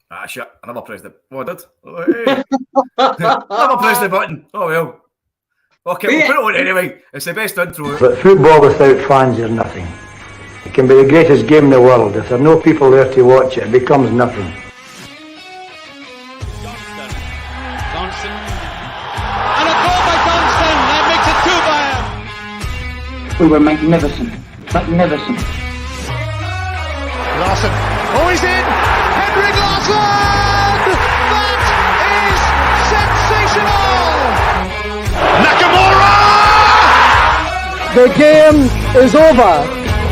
Ah, shit. I never pressed it. Oh, I did. Oh, hey. Never pressed the button. Oh, well. Okay, we'll put it on anyway. It's the best intro. But football without fans is nothing. It can be the greatest game in the world. If there are no people there to watch it, it becomes nothing. Johnson. And a goal by Johnson. That makes it 2-1. We were magnificent. Magnificent. Larson. Oh, he's in. Henrik Larsson. That is sensational. Nakamura. The game is over.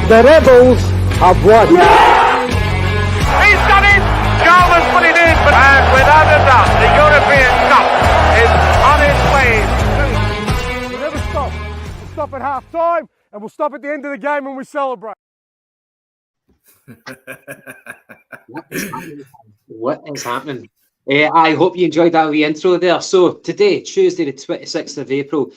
The Rebels have won. He's done it! Jarvis put it in, and without a doubt, the European Cup is on its way. We'll never stop. We'll stop at half time and we'll stop at the end of the game when we celebrate. What is happening? I hope you enjoyed that wee intro there. So today, Tuesday the 26th of April,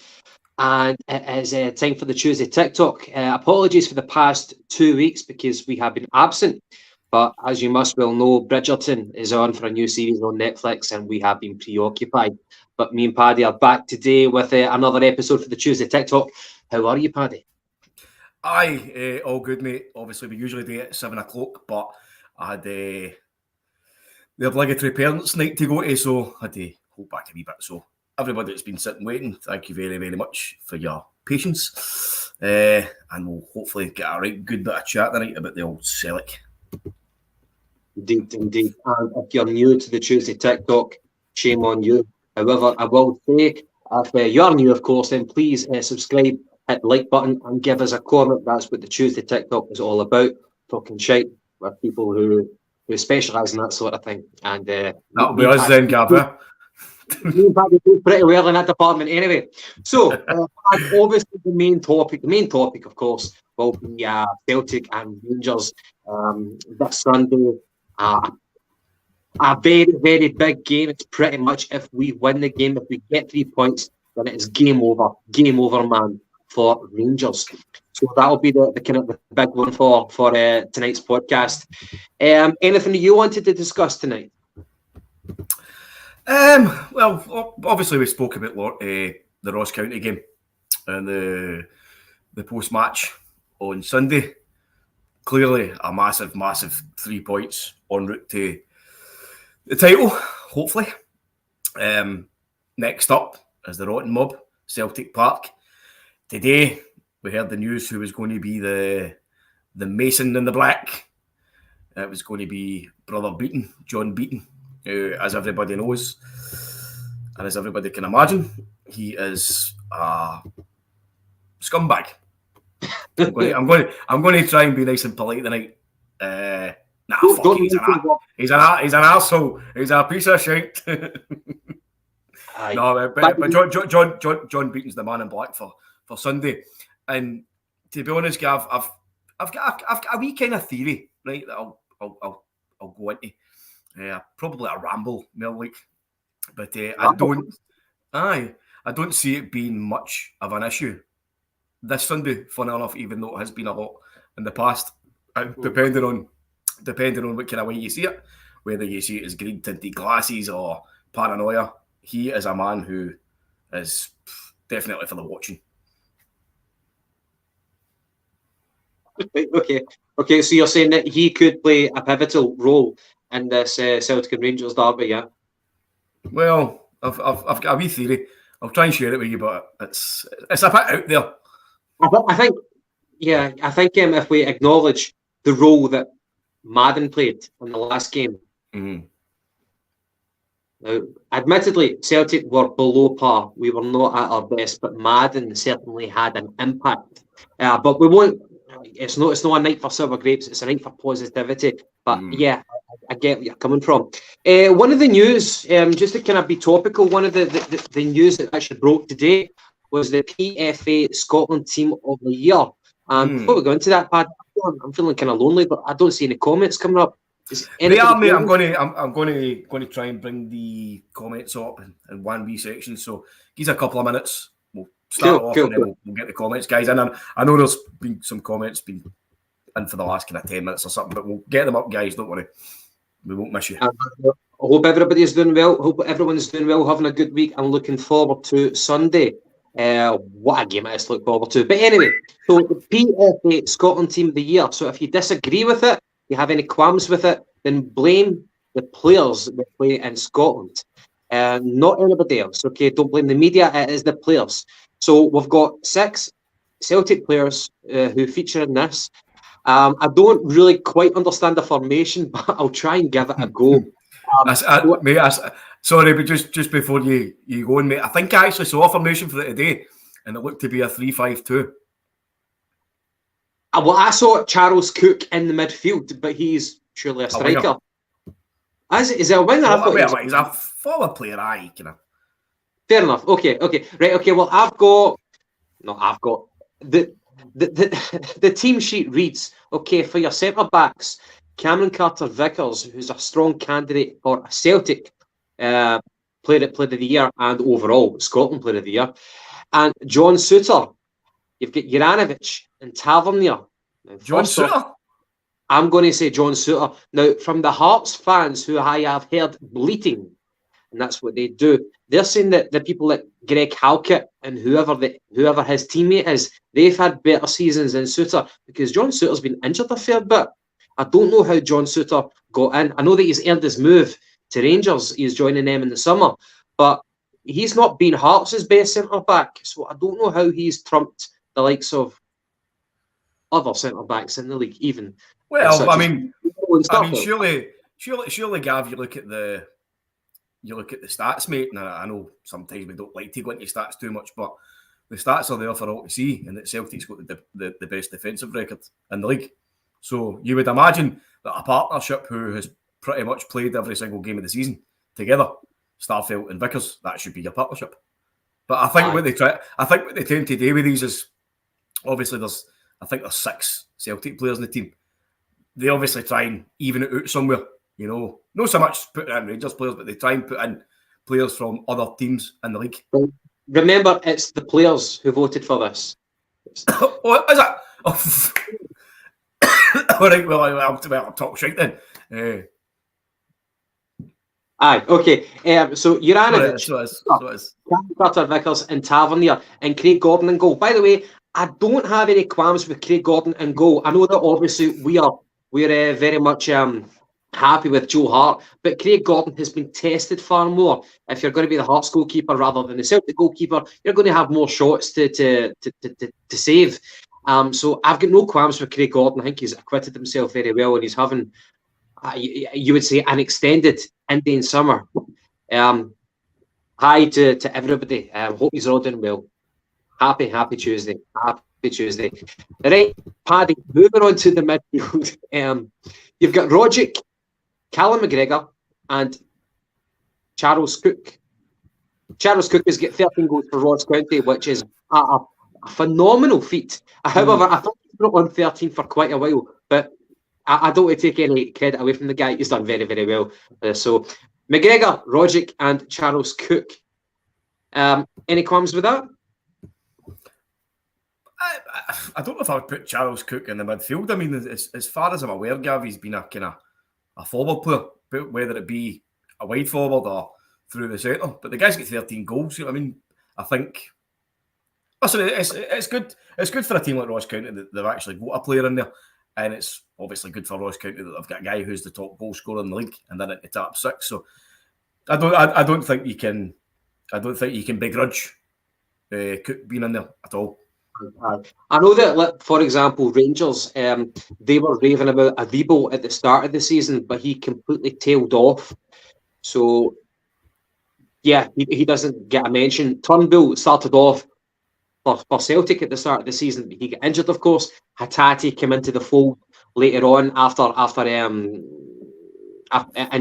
and it is time for the Tuesday TikTok. Apologies for the past 2 weeks because we have been absent. But as you must well know, Bridgerton is on for a new series on Netflix and we have been preoccupied. But me and Paddy are back today with another episode for the Tuesday TikTok. How are you, Paddy? Aye, all good, mate. Obviously, we usually do it at 7 o'clock, but I had the obligatory parents' night to go to, so I had to hold back a wee bit. So everybody that's been sitting waiting, thank you very, very much for your patience. And we'll hopefully get a right good bit of chat tonight about the old Celtic. Indeed. And if you're new to the Tuesday TikTok, shame on you. However, I will say, if you're new, of course, then please subscribe, hit the like button, and give us a comment. That's what the Tuesday TikTok is all about. Talking shite with people who specialise in that sort of thing. And that'll be us then, Gav. You do pretty well in that department anyway. So, obviously, the main topic, of course, will be Celtic and Rangers this Sunday. A very, very big game. It's pretty much if we win the game, if we get 3 points, then it is game over, man, for Rangers. So that'll be the kind of the big one for tonight's podcast. Anything that you wanted to discuss tonight? Well, obviously we spoke about the Ross County game and the post-match on Sunday. Clearly a massive 3 points en route to the title, hopefully. Next up is the Rotten Mob, Celtic Park. Today we heard the news who was going to be the Mason in the Black. It was going to be Brother Beaton, John Beaton, who, as everybody knows, and as everybody can imagine, he is a scumbag. I'm going to try and be nice and polite tonight. Fuck it, he's an arsehole. He's a piece of shit. No, but John Beaton's the man in black for Sunday. And to be honest, Gav, I've got a wee kind of theory, right, that I'll go into. Probably a ramble, Mel, but I don't see it being much of an issue this Sunday. Funny enough, even though it has been a lot in the past, depending on what kind of way you see it, whether you see it as green tinted glasses or paranoia, he is a man who is definitely for the watching. Okay. So you're saying that he could play a pivotal role in this Celtic and Rangers derby, yeah? Well, I've got a wee theory. I'll try and share it with you, but it's a bit out there. I think if we acknowledge the role that Madden played in the last game. Mm-hmm. Now, admittedly, Celtic were below par. We were not at our best, but Madden certainly had an impact. But we won't. It's not a night for sour grapes. It's a night for positivity. But yeah, I get where you're coming from. One of the news, just to kind of be topical, one of the news that actually broke today was the PFA Scotland Team of the Year. Before we go into that, Pat, I'm feeling kind of lonely, but I don't see any comments coming up. They are, mate. I'm going to try and bring the comments up in one wee section. So give us a couple of minutes. We'll start off and then we'll get the comments, guys. And I know there's been some comments been in for the last kind of 10 minutes or something, but we'll get them up, guys. Don't worry. We won't miss you. I hope everybody's doing well. Hope everyone's doing well, having a good week, and looking forward to Sunday. What a game it is to look forward to. But anyway, so the PFA Scotland Team of the Year. So if you disagree with it, you have any qualms with it, then blame the players that play in Scotland. Not anybody else, okay? Don't blame the media, it is the players. So we've got 6 Celtic players who feature in this. I don't really quite understand the formation, but I'll try and give it a go. Sorry, but just before you go on, mate, I think I actually saw a formation for it today, and it looked to be a 3-5-2. Well, I saw Charles Cook in the midfield, but he's surely a striker. Is it a winger? He's a forward player, aye. Fair enough. Okay. Right, okay, well, the team sheet reads, okay, for your centre-backs, Cameron Carter-Vickers, who's a strong candidate for a Celtic Player of the Year and overall Scotland Player of the Year. And John Suter. You've got Juranovic and Tavernier. John Suter? I'm going to say John Suter. Now, from the Hearts fans who I have heard bleating, and that's what they do, they're saying that the people like Greg Halkett and whoever his teammate is, they've had better seasons than Suter because John Suter's been injured a fair bit. I don't know how John Suter got in. I know that he's earned his move to Rangers. He's joining them in the summer, but he's not been Hearts' best centre-back, so I don't know how he's trumped the likes of other centre-backs in the league, even. Well, I mean, surely, Gav, you look at the stats, mate. And I know sometimes we don't like to go into stats too much, but the stats are there for all to see, and that Celtic's got the best defensive record in the league. So you would imagine that a partnership who has pretty much played every single game of the season together, Starfelt and Vickers, that should be your partnership. But I think what they tend to do with these is obviously there's 6 Celtic players in the team. They obviously try and even it out somewhere, Not so much putting in Rangers players, but they try and put in players from other teams in the league. Remember, it's the players who voted for this. Oh, is it? Oh. All right, well, I'll talk shite then. Aye, okay. So Juranovic, Carter-Vickers and Tavernier and Craig Gordon in goal. By the way, I don't have any qualms with Craig Gordon in goal. I know that obviously we're very much happy with Joe Hart, but Craig Gordon has been tested far more. If you're going to be the Hearts goalkeeper rather than the Celtic goalkeeper, you're going to have more shots to save. So I've got no qualms with Craig Gordon. I think he's acquitted himself very well, and he's having, you would say, an extended Indian summer. Hi to everybody. Hope he's all doing well. Happy Tuesday. Happy Tuesday. Right, Paddy, moving on to the midfield. You've got Rogic, Callum McGregor, and Charles Cook. Charles Cook has got 13 goals for Ross County, which is a phenomenal feat. However, I thought he's not on 13 for quite a while, but I don't want to take any credit away from the guy. He's done very, very well. So McGregor, Rogic, and Charles Cook. Any qualms with that? I don't know if I would put Charles Cook in the midfield. I mean, as far as I'm aware, Gav, he's been a kind of a forward player, whether it be a wide forward or through the centre. But the guy's got 13 goals. I mean, I think. Listen, it's good. It's good for a team like Ross County that they've actually got a player in there, and it's obviously good for Ross County that they've got a guy who's the top goal scorer in the league, and then at the top 6. So I don't think you can begrudge Cook being in there at all. I know that, for example, Rangers, they were raving about Avibo at the start of the season, but he completely tailed off. So, yeah, he doesn't get a mention. Turnbull started off for Celtic at the start of the season. He got injured, of course. Hatate came into the fold later on after in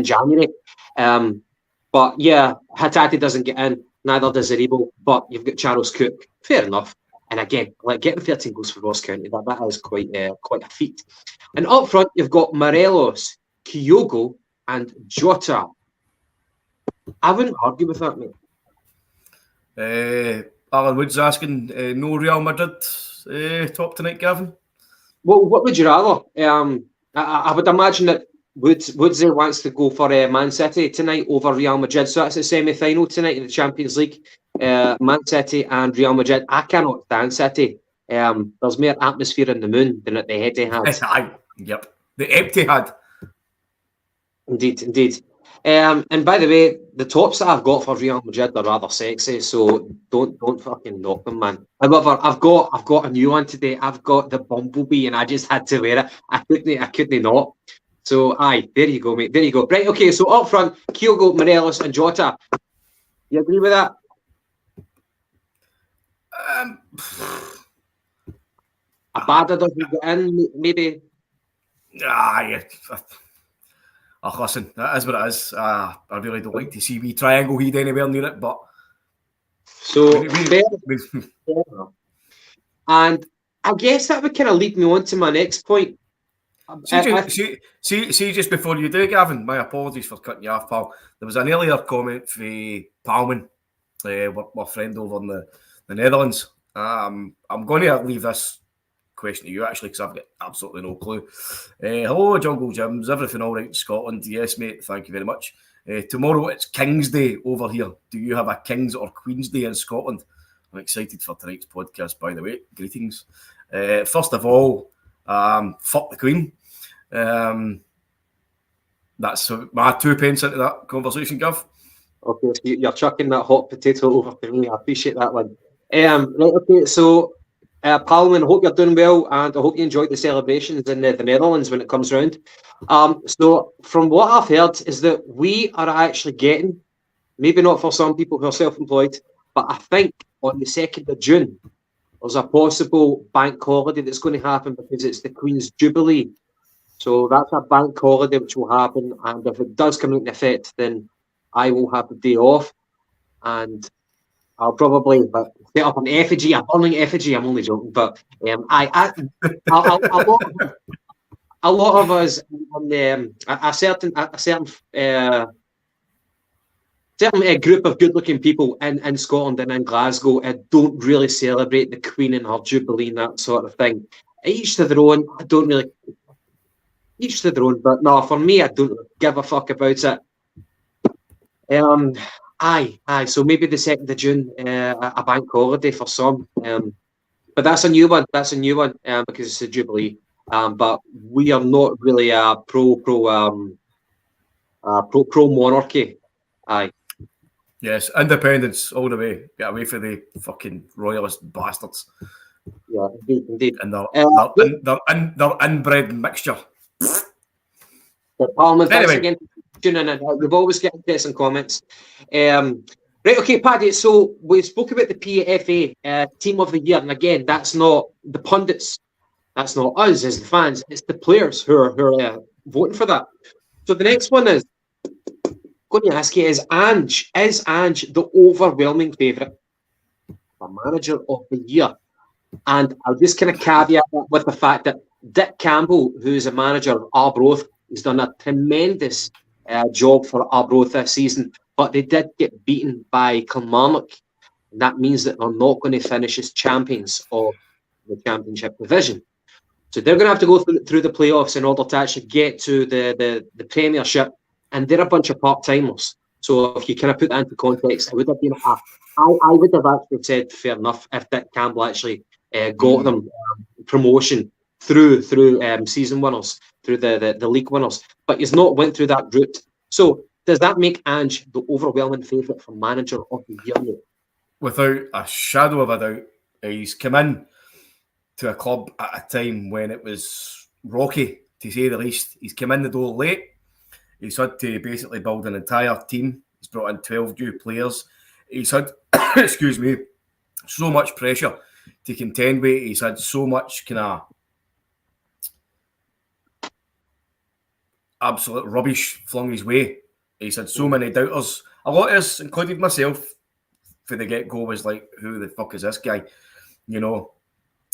January. But yeah, Hatate doesn't get in. Neither does Aribo. But you've got Charles Cook. Fair enough. And again, like getting 13 goals for Ross County, that is quite a feat. And up front, you've got Morelos, Kyogo, and Jota. I wouldn't argue with that, mate. Alan Wood's asking, no Real Madrid top tonight, Gavin? Well, what would you rather? I would imagine that Woodsy wants to go for Man City tonight over Real Madrid. So that's the semi-final tonight in the Champions League. Man City and Real Madrid. I cannot stand City. There's more atmosphere in the Moon than at the Etihad. Yep, the Etihad. Indeed. And by the way, the tops that I've got for Real Madrid are rather sexy, so don't fucking knock them, man. However, I've got a new one today. I've got the Bumblebee, and I just had to wear it. I couldn't not. So aye, there you go, mate. There you go. Right, okay. So up front, Kyogo, Morelos, and Jota. You agree with that? Abada doesn't get in, maybe. Yeah. Listen, that is what it is. I really don't like to see me triangle heat anywhere near it, but so and I guess that would kind of lead me on to my next point. See, just before you do, Gavin, my apologies for cutting you off, pal. There was an earlier comment from Palman, my friend over in the Netherlands. I'm going to leave this question to you, actually, because I've got absolutely no clue. Hello, Jungle Gyms. Everything all right in Scotland? Yes, mate. Thank you very much. Tomorrow it's King's Day over here. Do you have a King's or Queen's Day in Scotland? I'm excited for tonight's podcast, by the way. Greetings. First of all, fuck the Queen. That's my 2 pence into that conversation, Gav. Okay, so you're chucking that hot potato over to me. I appreciate that one. Right, okay, so Palman, I hope you're doing well, and I hope you enjoyed the celebrations in the Netherlands when it comes round. So from what I've heard is that we are actually getting, maybe not for some people who are self-employed, but I think on the 2nd of June, there's a possible bank holiday that's going to happen because it's the Queen's Jubilee. So that's a bank holiday which will happen, and if it does come into effect, then I will have the day off, and I'll probably set up an effigy, a burning effigy. I'm only joking, but a lot of us on a certain group of good-looking people in Scotland and in Glasgow don't really celebrate the Queen and her Jubilee and that sort of thing. Each to their own. I don't really. Each to their own, but no, for me, I don't give a fuck about it. Aye. So maybe the 2nd of June, a bank holiday for some. But that's a new one. Because it's a Jubilee. But we are not really a pro monarchy. Aye. Yes, independence all the way. Get away from the fucking royalist bastards. Yeah, indeed. And their inbred mixture. Parliament, thanks again for tuning in. We've always got interesting comments. Right, okay, Paddy, so we spoke about the PFA Team of the Year, and again, that's not the pundits, that's not us as the fans, it's the players who are voting for that. So the next one is, I'm going to ask you, is Ange the overwhelming favourite for Manager of the Year? And I'll just kind of caveat that with the fact that Dick Campbell, who's a manager of Arbroath, has done a tremendous job for Arbroath this season, but they did get beaten by Kilmarnock. And that means that they're not going to finish as champions of the Championship division. So they're going to have to go through the playoffs in order to actually get to the Premiership, and they're a bunch of part-timers. So if you kind of put that into context, it would have been I would have actually said fair enough if Dick Campbell actually got them promotion through season winners, through the league winners, but he's not went through that route. So does that make Ange the overwhelming favourite for Manager of the Year? Without a shadow of a doubt, he's come in to a club at a time when it was rocky, to say the least. He's come in the door late. He's had to basically build an entire team. He's brought in 12 new players. He's had, excuse me, so much pressure to contend with. He's had so much kind of absolute rubbish flung his way. He's had so many doubters. A lot of us, including myself, for the get-go, was like, who the fuck is this guy? You know?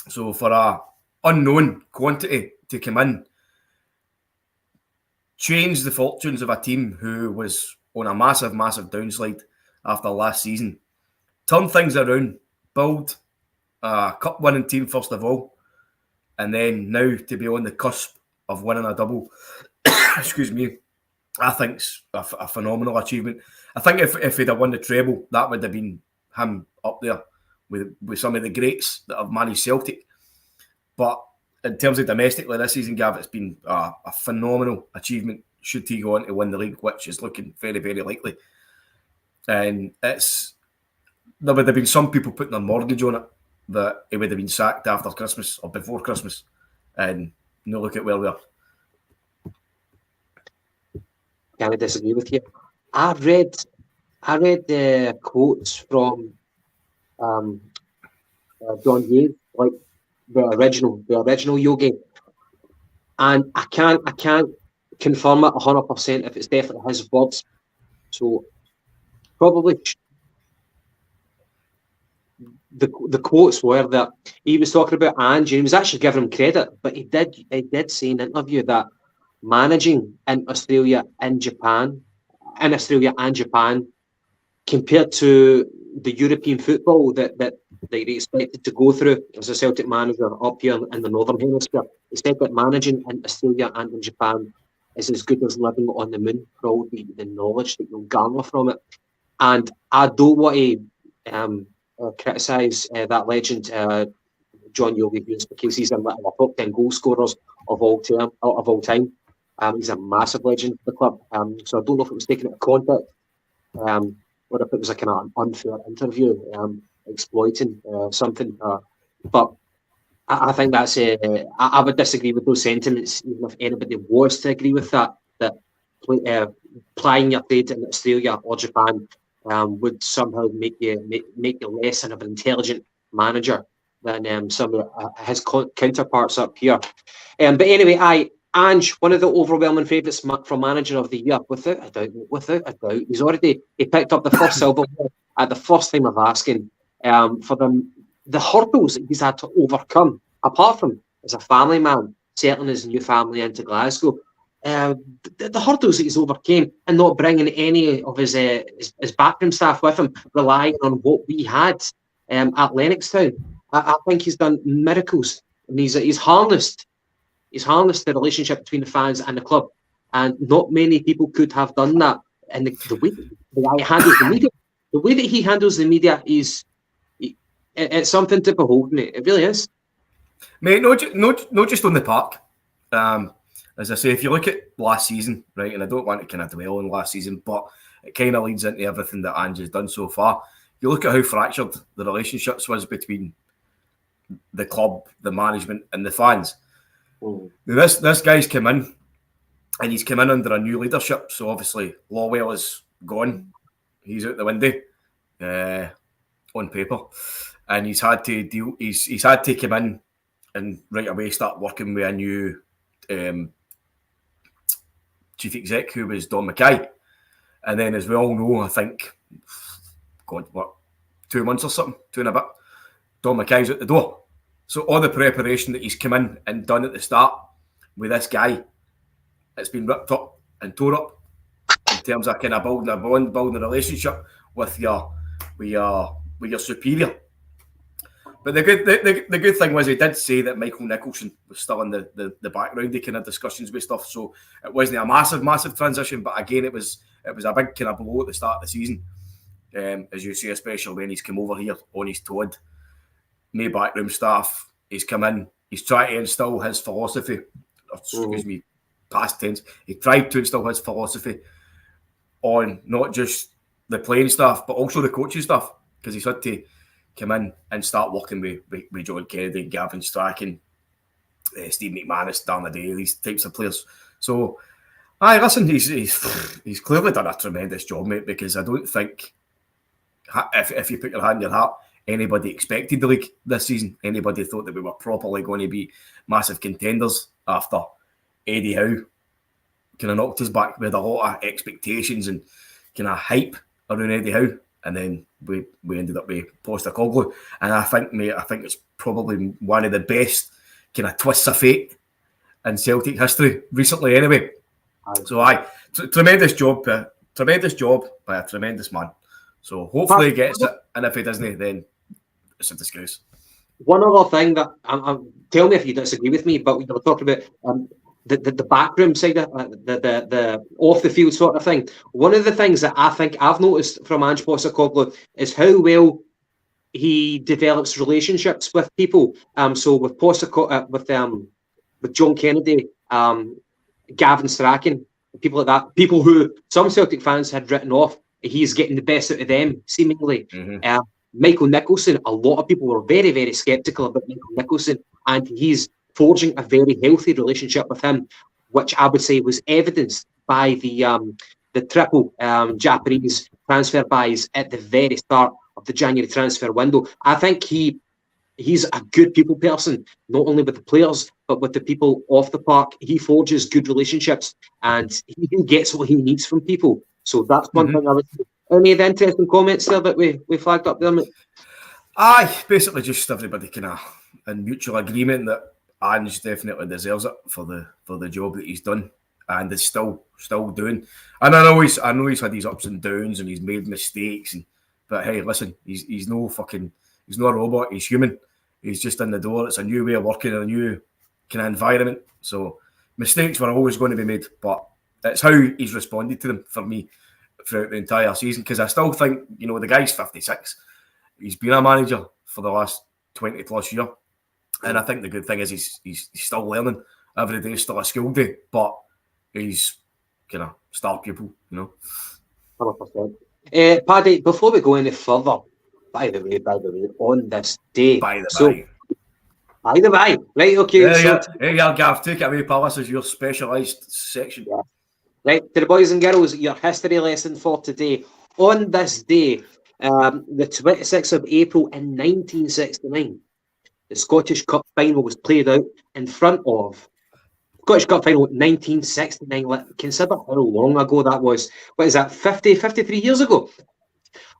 So for a unknown quantity to come in, change the fortunes of a team who was on a massive, massive downslide after last season, turn things around, build a cup-winning team first of all, and then now to be on the cusp of winning a double excuse me, I think's a phenomenal achievement. I think if he'd have won the treble, that would have been him up there with some of the greats that have managed Celtic. But in terms of domestically this season, Gav, it's been a phenomenal achievement. Should he go on to win the league, which is looking very, very likely. And there would have been some people putting a mortgage on it that he would have been sacked after Christmas or before Christmas. And no, look at where we are. Can't disagree with you. I read the quotes from John Yates, like the original Yogi, and I can't confirm it 100% if it's definitely his words. So probably the quotes were that he was talking about Ange, and he was actually giving him credit, but he did say in an interview that managing in Australia and Japan, compared to the European football that they expected to go through as a Celtic manager up here in the Northern Hemisphere, he said that managing in Australia and in Japan is as good as living on the moon for all the knowledge that you'll garner from it. And I don't want to criticise that legend, John Yogi Hughes, because he's in our top 10 goal scorers of all time. He's a massive legend for the club. So I don't know if it was taken out of context or if it was a kind of unfair interview exploiting something. But I think that's I would disagree with those sentiments, even if anybody was to agree with that plying your trade in Australia or Japan would somehow make you less of an intelligent manager than some of his counterparts up here. But anyway, Ange, one of the overwhelming favourites for Manager of the Year, without a doubt. He picked up the first silver at the first time of asking for the hurdles that he's had to overcome, apart from as a family man, settling his new family into Glasgow. The hurdles that he's overcame and not bringing any of his backroom staff with him, relying on what we had at Lennoxtown. I think he's done miracles, and he's harnessed the relationship between the fans and the club, and not many people could have done that. And the way that he handles the media, the way that he handles the media it's something to behold, mate. It really is, mate. Not just on the park. As I say, if you look at last season, right, and I don't want to kind of dwell on last season, but it kind of leads into everything that Ange has done so far. You look at how fractured the relationships was between the club, the management, and the fans. This guy's come in, and he's come in under a new leadership. So obviously Lawwell is gone; he's out the window on paper, and he's had to deal. He's had to come in and right away start working with a new chief exec, who was Don Mackay, and then, as we all know, I think, 2 months or something, 2 and a bit, Don Mackay's out the door. So all the preparation that he's come in and done at the start with this guy, it's been ripped up and tore up in terms of kind of building a bond, building a relationship with your superior. But the good thing was, he did say that Michael Nicholson was still in the background, the kind of discussions with stuff. So it wasn't a massive transition, but again, it was a big kind of blow at the start of the season, as you see, especially when he's come over here on his toad. No backroom staff. He's come in. He's tried to instill his philosophy. Past tense. He tried to instill his philosophy on not just the playing staff, but also the coaching staff, because he's had to come in and start working with John Kennedy, Gavin Strachan, Steve McManus, Dan Adair, these types of players. So, listen, he's clearly done a tremendous job, mate, because I don't think, if you put your hand in your heart, anybody expected the league this season. Anybody thought that we were properly going to be massive contenders after Eddie Howe kind of knocked us back. We had a lot of expectations and kind of hype around Eddie Howe, and then we ended up with Postecoglou. And I think it's probably one of the best kind of twists of fate in Celtic history recently anyway. So tremendous job by a tremendous man. So hopefully he gets it, and if he doesn't, then it's a disgrace. One other thing that, tell me if you disagree with me, but we were talking about the backroom side of the off the field sort of thing. One of the things that I think I've noticed from Ange Postecoglou is how well he develops relationships with people. So with with John Kennedy, Gavin Strachan, people like that, people who some Celtic fans had written off, he's getting the best out of them, seemingly. Michael Nicholson, a lot of people were very, very sceptical about Michael Nicholson, and he's forging a very healthy relationship with him, which I would say was evidenced by the triple Japanese transfer buys at the very start of the January transfer window. I think he's a good people person, not only with the players, but with the people off the park. He forges good relationships and he gets what he needs from people. So that's one thing I would say. Any of the interesting comments there that we flagged up there, mate? Aye, basically just everybody kind of in mutual agreement that Ange definitely deserves it for the job that he's done and is still doing. And I know he's had his ups and downs and he's made mistakes. But hey, listen, he's no a robot. He's human. He's just in the door. It's a new way of working in a new kind of environment. So mistakes were always going to be made, but it's how he's responded to them for me throughout the entire season. Because I still think, the guy's 56. He's been a manager for the last 20 plus years. And I think the good thing is he's still learning. Every day is still a school day, but he's kind of star pupil, 100%. Paddy, before we go any further, by the way, on this day. By the by. Right, okay. Hey, Gav, take it away, pal. This is your specialised section. Yeah. Right, to the boys and girls, your history lesson for today. On this day, the 26th of April in 1969, the Scottish Cup final was played out in front of Scottish Cup final 1969. Consider how long ago that was. What is that, 53 years ago?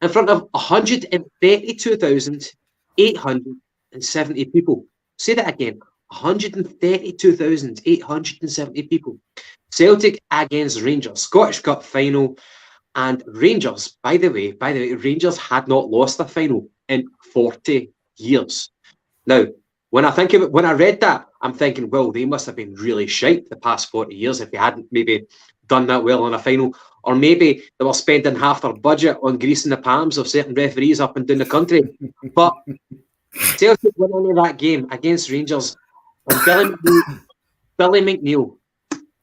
In front of 132,870 people. Say that again, 132,870 people. Celtic against Rangers, Scottish Cup final. And Rangers, by the way, Rangers had not lost a final in 40 years. Now, when I think of it, when I read that, I'm thinking, well, they must have been really shite the past 40 years if they hadn't maybe done that well in a final. Or maybe they were spending half their budget on greasing the palms of certain referees up and down the country. But Celtic went into that game against Rangers, and Billy McNeil,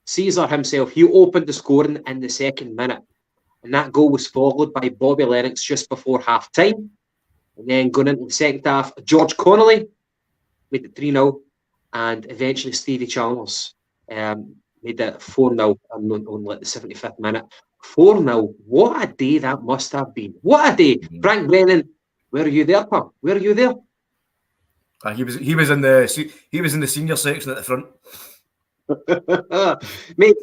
Caesar himself, he opened the scoring in the second minute. And that goal was followed by Bobby Lennox just before half-time. And then going into the second half, George Connolly made it 3-0. And eventually Stevie Chalmers made it 4-0 on the 75th minute. 4-0. What a day that must have been. What a day. Frank Brennan, where are you there, pal? Where are you there? He was in the senior section at the front. Mate,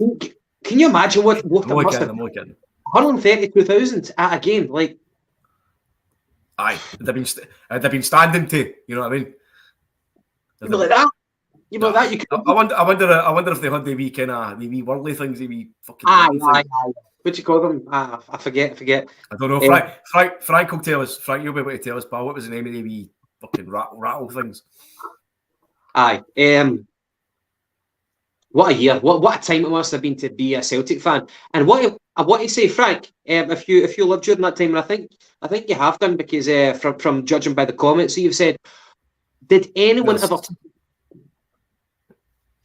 can you imagine what it must have been? 132,000 at a game, like. Aye, they've been standing to, you know what I mean? You'd be like that. You know that. You could. I wonder if they had the wee worldly things, the wee fucking. Aye. What do you call them? I forget. I don't know. Frank will tell us. Frank, you'll be able to tell us, pal. What was the name of the wee fucking rattle things? Aye. What a year! What a time it must have been to be a Celtic fan. And what I want to say, Frank, if you lived during that time, and I think you have done, because from judging by the comments that you've said, did anyone ever?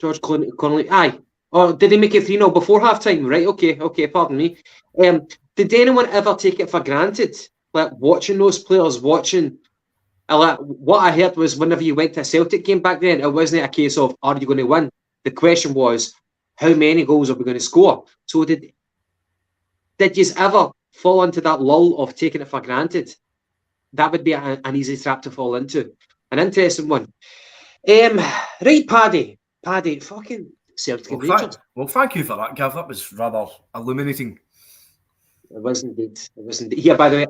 George Connolly, aye. Or did he make it 3-0 before half time? Right, okay, pardon me. Did anyone ever take it for granted? Like watching those players, what I heard was whenever you went to a Celtic game back then, it wasn't a case of, are you going to win? The question was, how many goals are we going to score? So did you ever fall into that lull of taking it for granted? That would be an easy trap to fall into. An interesting one. Right, Paddy, fucking Celtic and Rangers. Well, thank you for that, Gav. That was rather illuminating. It was indeed. Yeah, by the way,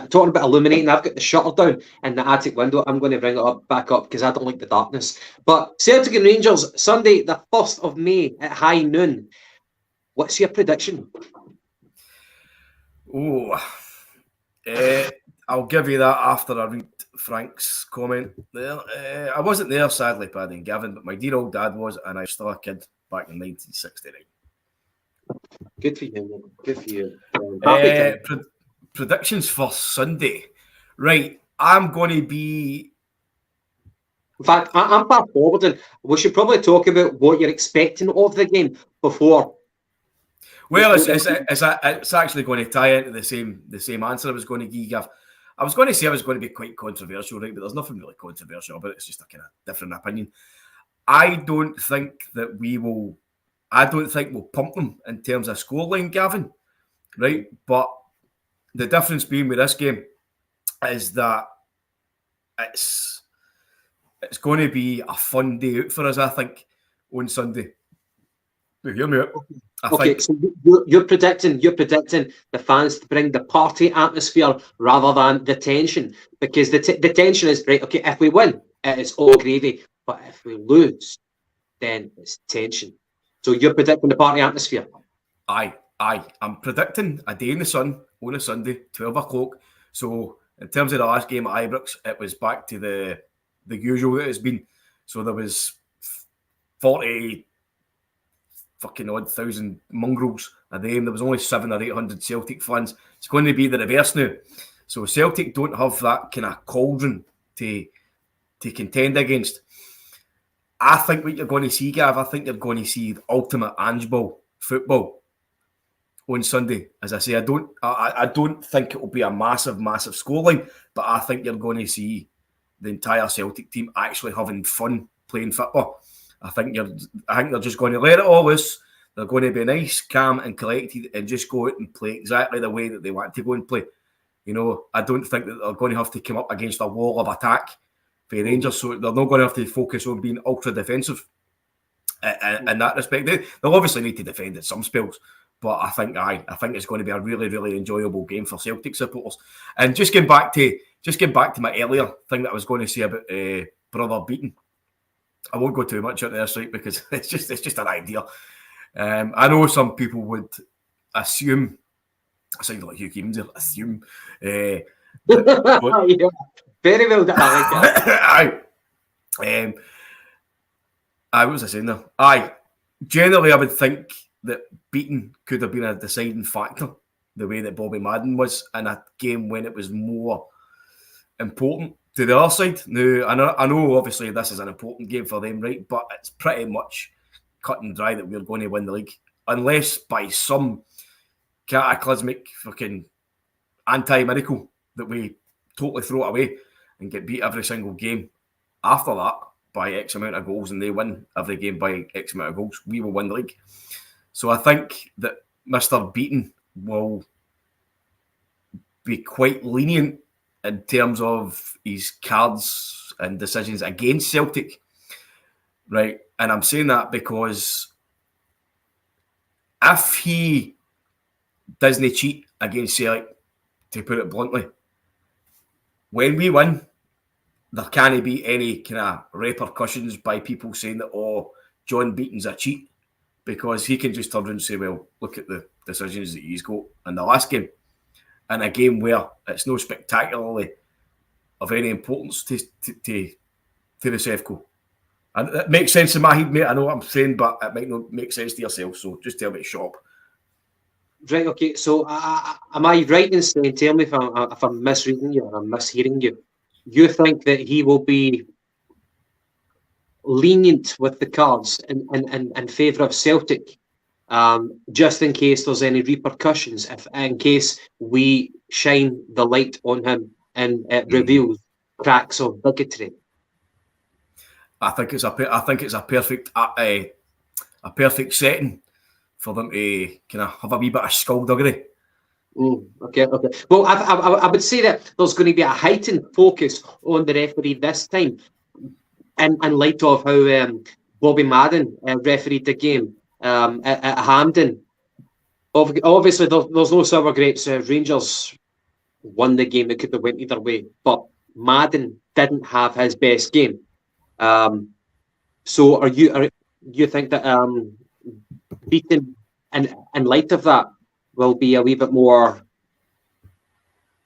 talking about illuminating, I've got the shutter down in the attic window. I'm going to bring it back up because I don't like the darkness. But Celtic and Rangers, Sunday, the 1st of May at high noon. What's your prediction? Oh, I'll give you that after I read Frank's comment there. I wasn't there, sadly, Paddy and Gavin, but my dear old dad was, and I was still a kid back in 1969. Good for you, man. Good for you. Predictions for Sunday. Right, I'm going to be... In fact, I'm far forward, and we should probably talk about what you're expecting of the game before. Well, it's actually going to tie into the same answer I was going to give, Gav. I was going to say I was going to be quite controversial, right? But there's nothing really controversial about it. It's just a kind of different opinion. I don't think we'll pump them in terms of scoreline, Gavin, right? But the difference being with this game is that it's going to be a fun day out for us, I think, on Sunday. You hear me out? Okay, so you're predicting the fans to bring the party atmosphere rather than the tension, because the tension is right. Okay, if we win, it's all gravy, but if we lose, then it's tension. So you're predicting the party atmosphere. Aye. I'm predicting a day in the sun on a Sunday, 12 o'clock. So in terms of the last game at Ibrox, it was back to the usual that it's been. So there was 40 fucking odd thousand mongrels a day, and there was only 700 or 800 Celtic fans. It's going to be the reverse now. So Celtic don't have that kind of cauldron to contend against. I think what you're going to see, Gav, I think you're going to see the ultimate Ange Ball football on Sunday. As I say, I don't think it will be a massive scoreline, but I think you're going to see the entire Celtic team actually having fun playing football. I think they're just going to let it all loose. They're going to be nice, calm, and collected, and just go out and play exactly the way that they want to go and play. You know, I don't think that they're going to have to come up against a wall of attack for Rangers, so they're not going to have to focus on being ultra defensive. In that respect, they'll obviously need to defend at some spells, but I think it's going to be a really, really enjoyable game for Celtic supporters. And just getting back to my earlier thing that I was going to say about Brother Beaton. I won't go too much into this, right, because it's just an idea. I know some people would assume, I sound like Hugh Keevins here, assume. Yeah, very well done. I like that. What was I saying there? Generally, I would think that Beaton could have been a deciding factor, the way that Bobby Madden was in a game when it was more important to the other side. Now, I know obviously this is an important game for them, right? But it's pretty much cut and dry that we're going to win the league. Unless by some cataclysmic fucking anti-miracle that we totally throw it away and get beat every single game after that by X amount of goals, and they win every game by X amount of goals, we will win the league. So I think that Mr. Beaton will be quite lenient in terms of his cards and decisions against Celtic, right? And I'm saying that because if he doesn't cheat against Celtic, to put it bluntly, when we win, there can't be any kind of repercussions by people saying that, oh, John Beaton's a cheat, because he can just turn around and say, well, look at the decisions that he's got in the last game. In a game where it's no spectacularly of any importance to the Sefco. And it makes sense in my head, mate. I know what I'm saying, but it might not make sense to yourself. So just tell me to shut up. Right, okay. So am I right in saying, tell me if I'm misreading you or I'm mishearing you, you think that he will be lenient with the cards in favour of Celtic, just in case there's any repercussions, in case we shine the light on him and it reveals cracks of bigotry? I think it's a perfect setting for them to kind of have a wee bit of skullduggery. Okay. Well, I would say that there's going to be a heightened focus on the referee this time, in light of how Bobby Madden refereed the game at Hampden. Obviously, there's no sour grapes. Rangers won the game. It could have went either way, but Madden didn't have his best game. So, are you think that Beaton, in light of that, will be a wee bit more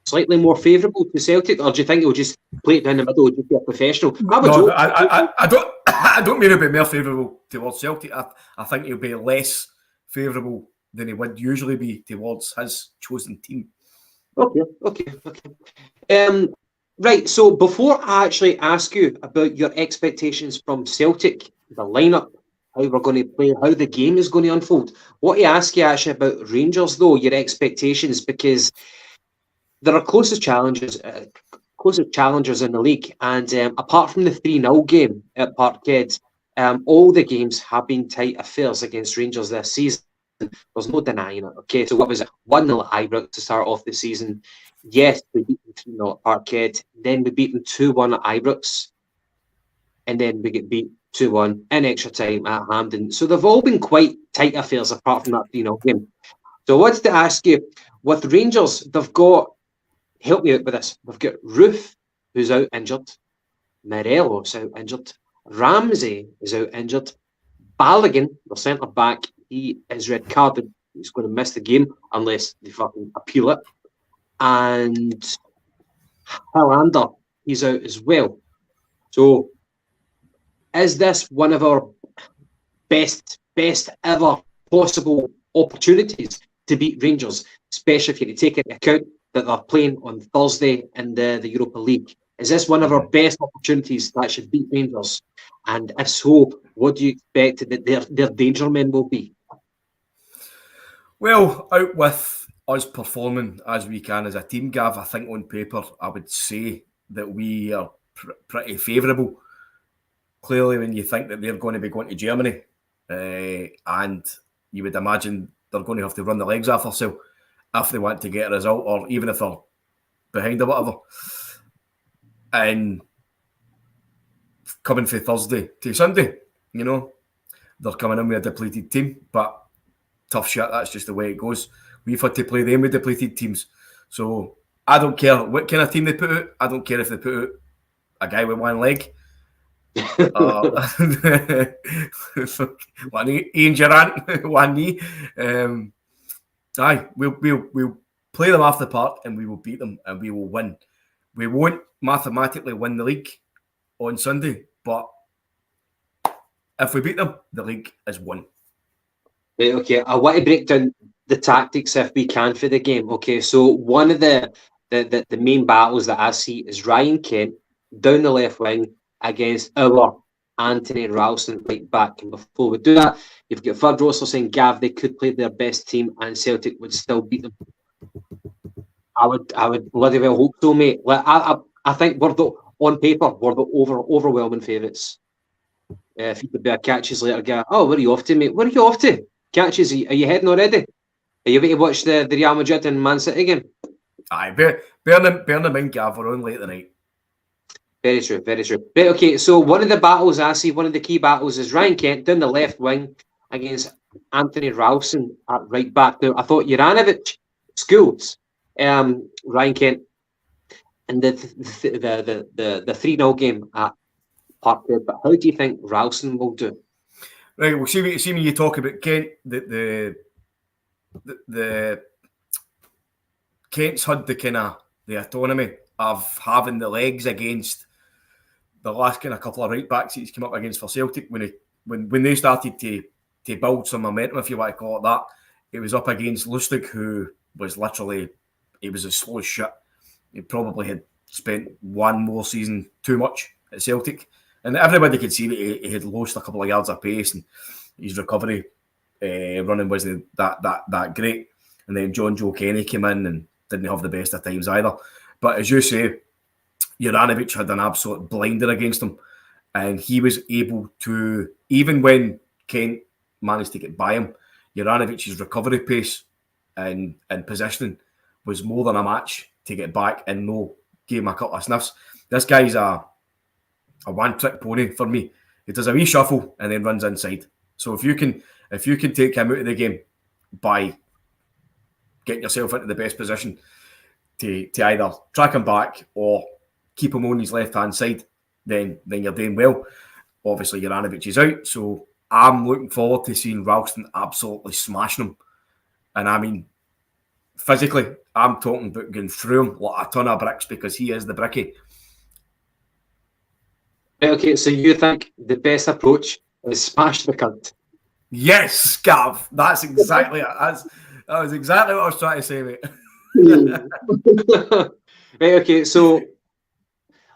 slightly more favourable to Celtic, or do you think he'll just play it down the middle, just be a professional? I would hope. I don't. I don't mean he'll be more favourable towards Celtic. I think he'll be less favourable than he would usually be towards his chosen team. Okay. Right, so before I actually ask you about your expectations from Celtic, the lineup, how we're going to play, how the game is going to unfold, I want to ask you actually about Rangers, though, your expectations, because there are closest challengers in the league, and apart from the 3-0 game at Parkhead, all the games have been tight affairs against Rangers this season. There's no denying it. Okay, so what was it? 1-0 at Ibrox to start off the season. Yes, we beat them 3-0 at Parkhead. Then we beat them 2-1 at Ibrox. And then we get beat 2-1 in extra time at Hampden. So they've all been quite tight affairs apart from that 3-0 game. So I wanted to ask you, with Rangers, they've got, help me out with this, they've got Roof, who's out injured. Morelos out injured. Ramsey is out injured. Balogun, the centre back, he is red carded. He's going to miss the game unless they fucking appeal it. And Hilander, he's out as well. So, is this one of our best ever possible opportunities to beat Rangers, especially if you take into account that they're playing on Thursday in the Europa League? Is this one of our best opportunities that should beat Rangers? And if so, what do you expect that their danger men will be? Well, out with us performing as we can as a team, Gav, I think on paper I would say that we are pretty favourable. Clearly, when you think that they're going to be going to Germany, and you would imagine they're going to have to run the legs off themselves if they want to get a result, or even if they're behind or whatever. And coming from Thursday to Sunday, you know, they're coming in with a depleted team, but tough shit, that's just the way it goes. We've had to play them with depleted teams. So I don't care what kind of team they put out. I don't care if they put out a guy with one leg. One knee, Ian Durant, one knee. We'll play them off the park and we will beat them and we will win. We won't mathematically win the league on Sunday, but if we beat them, the league is won. Right, okay, I want to break down the tactics if we can for the game. Okay, so one of the main battles that I see is Ryan Kent down the left wing against our Anthony Ralston right back. And before we do that, you've got Ferd Rossler saying Gav, they could play their best team and Celtic would still beat them. I would bloody well hope so, mate. Like, I think on paper we're the overwhelming favourites. If you could be a catches later guy, oh, where are you off to, mate? Where are you off to? Catches, are you heading already? Are you ready to watch the Real Madrid and Man City again? Aye, bear them in, Gav. We're on late tonight. Very true, very true. Right, okay, so one of the battles I see, one of the key battles is Ryan Kent down the left wing against Anthony Ralston at right back. Now, I thought Juranovic, Schools, Ryan Kent, and the 3-0 game at Parkhead. But how do you think Ralston will do? Right, well, see when you talk about Kent, the Kent's had the kind of the autonomy of having the legs against the last kind of couple of right backs he's come up against for Celtic when they started to build some momentum, if you want to call it that. It was up against Lustig, who was literally, he was as slow as shit. He probably had spent one more season too much at Celtic. And everybody could see that he had lost a couple of yards of pace and his recovery running wasn't that great. And then John Joe Kenny came in and didn't have the best of times either. But as you say, Juranovic had an absolute blinder against him. And he was able to, even when Kent managed to get by him, Juranovic's recovery pace and positioning was more than a match to get back and give him a couple of sniffs. This guy's a one-trick pony for me. He does a wee shuffle and then runs inside. So if you can take him out of the game by getting yourself into the best position to either track him back or keep him on his left-hand side, then you're doing well. Obviously, Juranovic is out, so I'm looking forward to seeing Ralston absolutely smashing him. And I mean, physically, I'm talking about going through him like a ton of bricks because he is the bricky. Okay, so you think the best approach is smash the cunt? Yes, Gav. That's exactly it. That was exactly what I was trying to say, mate. Right, okay, so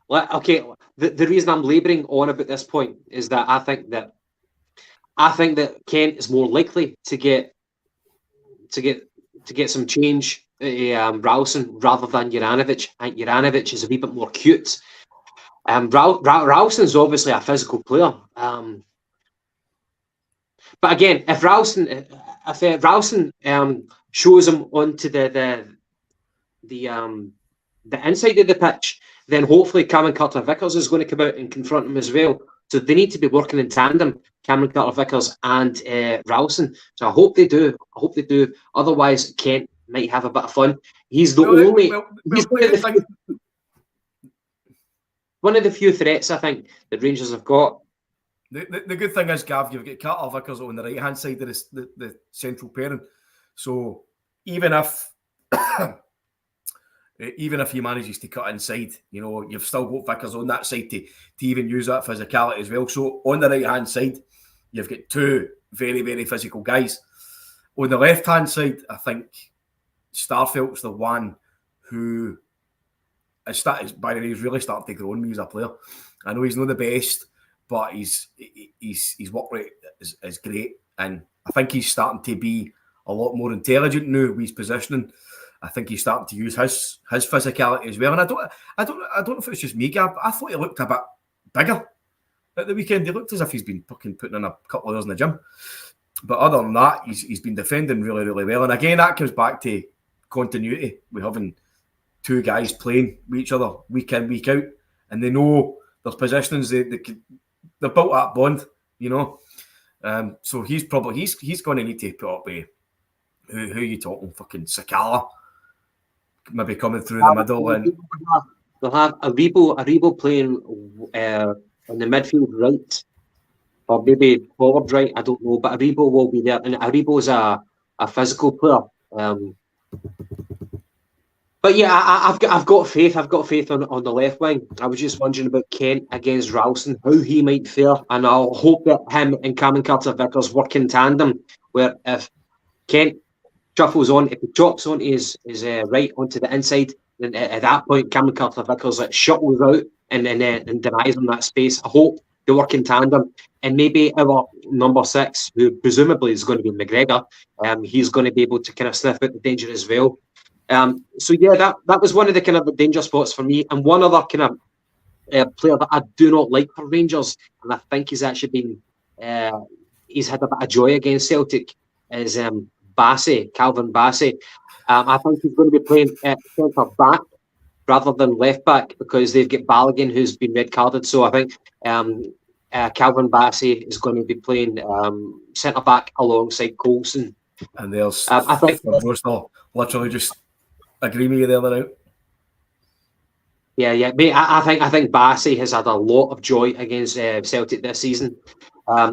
the reason I'm labouring on about this point is that I think that Kent is more likely to get some change Ralston rather than Juranovic. I think Juranovic is a wee bit more cute. Ralston's obviously a physical player. But again, if Ralston shows him onto the inside of the pitch, then hopefully Cameron Carter-Vickers is going to come out and confront him as well. So they need to be working in tandem, Cameron Carter-Vickers and Ralston. So I hope they do. Otherwise, Kent might have a bit of fun. He's the one of the few threats I think that Rangers have got. The good thing is, Gav, you've got Carter-Vickers on the right-hand side of the central pairing. So even if he manages to cut inside, you've still got Vickers on that side to even use that physicality as well. So on the right-hand side, you've got two very, very physical guys. On the left-hand side, I think Starfelt's the one who he's really starting to grow on me as a player. I know he's not the best, but his work rate is great, and I think he's starting to be a lot more intelligent now with his positioning. I think he's starting to use his physicality as well. And I don't know if it's just me, Gab. I thought he looked a bit bigger at the weekend. He looked as if he's been fucking putting in a couple of hours in the gym. But other than that, he's been defending really, really well. And again, that comes back to continuity. We're having two guys playing with each other week in, week out, and they know their positions. They're built that bond, So he's going to need to put up with who are you talking? Fucking Sakala, maybe coming through the middle, and they'll have Aribo playing on the midfield right, or maybe forward right. I don't know, but Aribo will be there, and Aribo's a physical player. But yeah, I've got faith. I've got faith on the left wing. I was just wondering about Kent against Ralston, how he might fare, and I'll hope that him and Cameron Carter-Vickers work in tandem. Where if Kent shuffles on, if he drops on his right onto the inside, then at that point Cameron Carter-Vickers shuttles out and denies him that space. I hope they work in tandem, and maybe our number 6, who presumably is going to be McGregor, he's going to be able to kind of sniff out the danger as well. So yeah, that was one of the kind of the danger spots for me. And one other kind of player that I do not like for Rangers, and I think he's actually been he's had a bit of joy against Celtic, is Calvin Bassey. I think he's going to be playing centre back rather than left back because they've got Balogun who's been red carded. So I think Calvin Bassey is going to be playing centre back alongside Coulson. And there's I think literally just agree with you there now. Yeah, mate. I think Bassey has had a lot of joy against Celtic this season.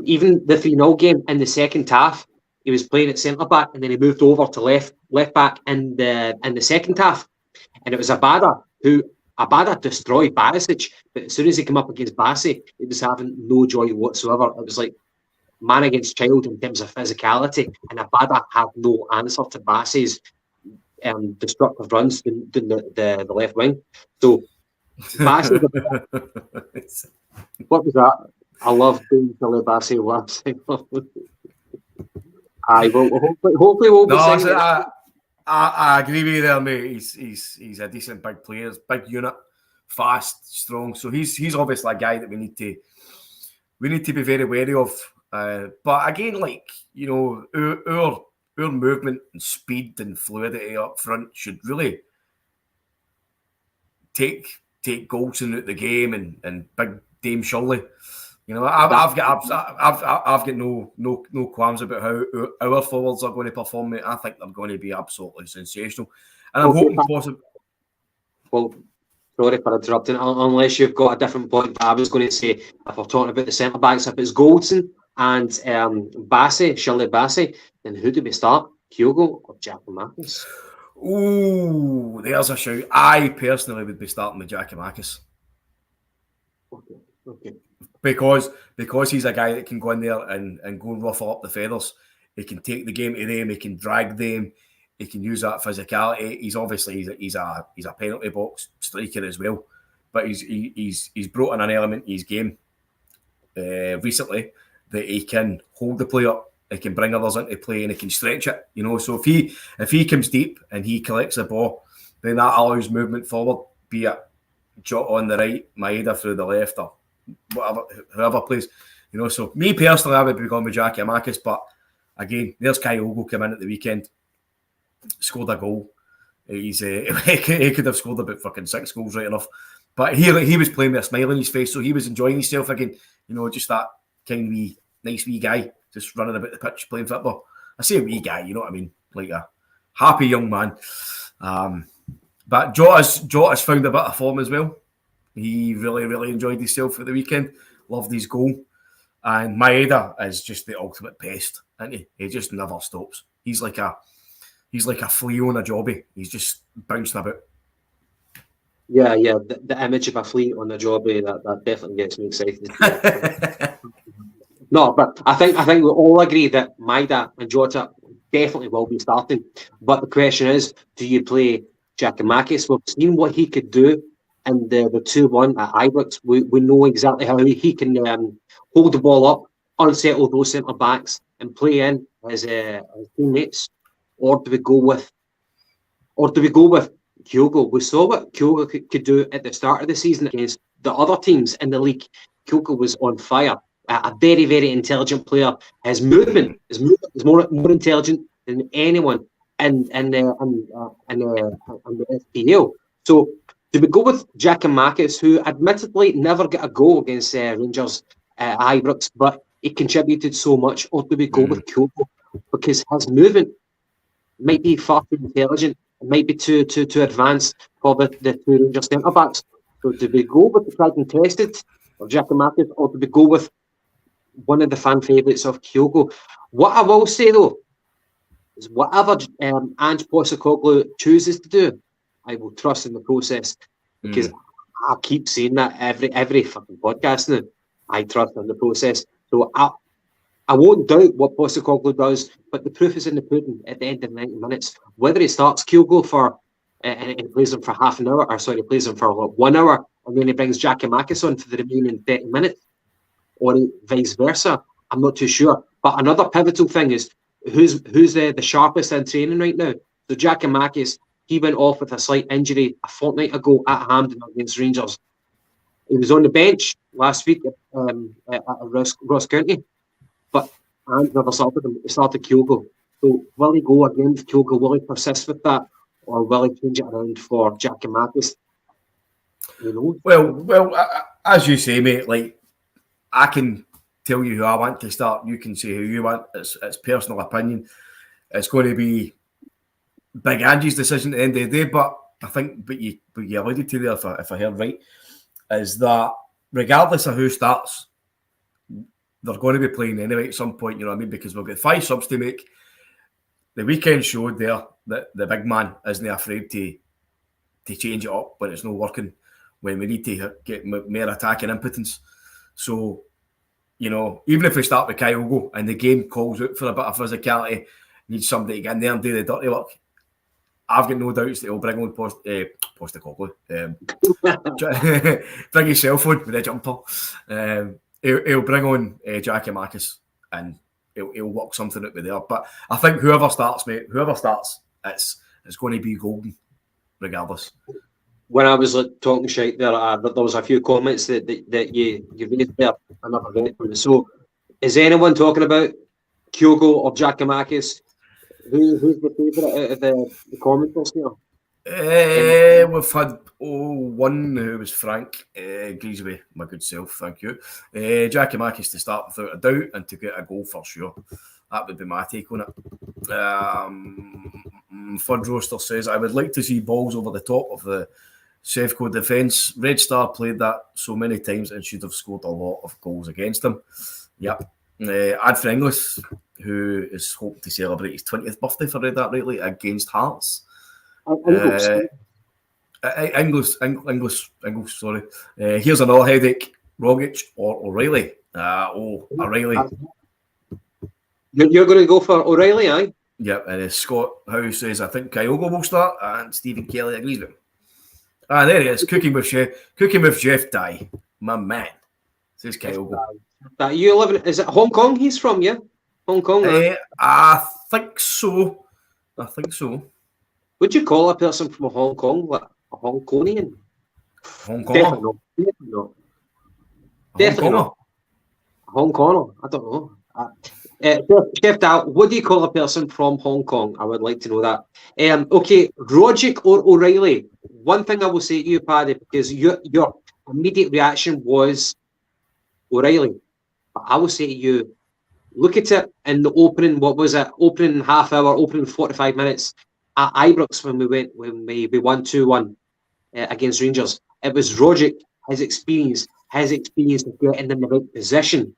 Even the 3-0 game in the second half, he was playing at centre back, and then he moved over to left back in the second half, and it was Abada who destroyed Barisic. But as soon as he came up against Bassey, he was having no joy whatsoever. It was like man against child in terms of physicality, and Abada had no answer to Bassey's destructive runs down the left wing. So Bassey, what was that? I love being Billy Bassey laughs. Hopefully we'll be singing. I agree with you there, mate. He's a decent big player, big unit, fast, strong. So he's obviously a guy that we need to be very wary of. But again, our movement and speed and fluidity up front should really take Goldson out the game and big Dame Shirley. I've got no qualms about how our forwards are going to perform, mate. I think they're going to be absolutely sensational, and I'm hoping possible. Well, sorry for interrupting. Unless you've got a different point, but I was going to say, if we're talking about the centre backs, if it's Goldson and Shirley Bassey, then who do we start? Kyogo or Giacomakis? Oh, there's a shout. I personally would be starting with Giakoumakis. Okay. Because he's a guy that can go in there and go and ruffle up the feathers. He can take the game to them. He can drag them. He can use that physicality. He's obviously he's a penalty box striker as well, but he's brought in an element in his game recently that he can hold the play up. He can bring others into play and he can stretch it. So if he comes deep and he collects the ball, then that allows movement forward. Be it Jota on the right, Maeda through the left, or whatever, whoever plays. So me personally, I would be going with Giakoumakis, but again, there's Kyogo come in at the weekend, scored a goal. He could have scored about fucking 6 goals right enough, but he was playing with a smile on his face, so he was enjoying himself again. Just that kind of nice wee guy, just running about the pitch playing football. I say a wee guy, you know what I mean, like a happy young man. But Jota's found a bit of form as well. He really, really enjoyed himself at the weekend. Loved his goal. And Maeda is just the ultimate pest, isn't he? He just never stops. He's like a flea on a jobby. He's just bouncing about. Yeah. The image of a flea on a jobby, that definitely gets me excited. No, but I think we all agree that Maeda and Jota definitely will be starting. But the question is, do you play Giakoumakis? We've seen what he could do in the 2-1 at Ibrox. We know exactly how he can hold the ball up, unsettle those centre backs, and play in his teammates. Or do we go with Kyogo? We saw what Kyogo could do at the start of the season against the other teams in the league. Kyogo was on fire. A very, very intelligent player. His movement is more intelligent than anyone in the FPL. So do we go with Giakoumakis, who admittedly never got a goal against Rangers at Ibrox, but he contributed so much? Or do we go with Kyogo, because his movement might be far too intelligent, it might be too advanced for the 2 Rangers centre backs? So do we go with the tried and tested of Giakoumakis, or do we go with one of the fan favourites of Kyogo? What I will say though is whatever Ange Postecoglou chooses to do, I will trust in the process, because I keep saying that every fucking podcast now. I trust in the process, so I won't doubt what Postecoglou does, but the proof is in the pudding at the end of 90 minutes. Whether he starts Kyogo for and plays him for half an hour, plays him for 1 hour, and then he brings Giakoumakis on for the remaining 30 minutes, or vice versa, I'm not too sure. But another pivotal thing is who's the sharpest in training right now. So Giakoumakis, he went off with a slight injury a fortnight ago at Hampden against Rangers. He was on the bench last week at Ross County, but Ange never started him. He started Kyogo. So will he go again with Kyogo? Will he persist with that, or will he change it around for Giakoumakis? Well, as you say, mate, like, I can tell you who I want to start. You can say who you want. It's personal opinion. It's going to be Big Angie's decision at the end of the day. But I think, but you alluded to there, if I heard right, is that regardless of who starts, they're going to be playing anyway at some point. You know what I mean? Because we've got 5 subs to make. The weekend showed there that the big man isn't afraid to change it up when it's not working, when we need to get more attacking impotence. So, even if we start with Kyogo and the game calls out for a bit of physicality, needs somebody to get in there and do the dirty work, I've got no doubts that he'll bring on Postecoglou. Bring his cell phone with a jumper. He'll bring on Giakoumakis and he'll work something out with there. But I think whoever starts, it's going to be golden, regardless. When I was talking shite there was a few comments that you made there. I never read them. So, is anyone talking about Kyogo or Giakoumakis? Who's the favourite out of the commenters here? We've had one who was Frank Greasby, my good self, thank you. Giakoumakis to start without a doubt and to get a goal for sure. That would be my take on it. Fud Roaster says, I would like to see balls over the top of the Sevco defence. Red Star played that so many times and should have scored a lot of goals against them. Yep. Adfred Inglis, who is hoping to celebrate his 20th birthday, if I read that rightly, against Hearts. Ingles, sorry. Here's another headache. Rogic or O'Reilly? O'Reilly. You're going to go for O'Reilly, aye? Yep, and Scott Howe says, I think Kyogo will start, and Stephen Kelly agrees with him. There he is, cooking with Jeff Dye. My man, says Kyogo. You live in, is it Hong Kong he's from, yeah? Hong Kong, I think so. Would you call a person from Hong Kong like a Hong Kongian? Hong Kong? Definitely not. Hong Kong? I don't know. Chef Dal, what do you call a person from Hong Kong? I would like to know that. Okay, Rogic or O'Reilly? One thing I will say to you, Paddy, because your immediate reaction was O'Reilly. But I will say to you, look at it in the opening, opening half hour, opening 45 minutes at Ibrox when we won 2-1 against Rangers. It was Rogic, his experience of getting in the right position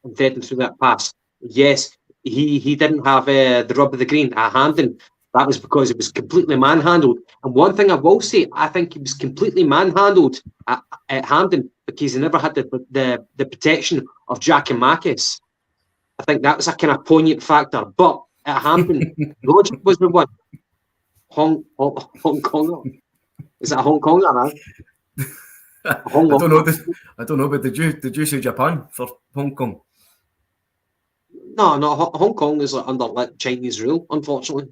and threading through that pass. Yes, he didn't have the rub of the green at Hampden. That was because it was completely manhandled. And one thing I will say, I think he was completely manhandled at Hampden because he never had the protection of Giakoumakis. I think that was a kind of poignant factor. But at Hampden, Rogic was the one. Hong Konger. Is it a Hong Konger, man? I don't know, but did you say Japan for Hong Kong? No, Hong Kong is under Chinese rule, unfortunately.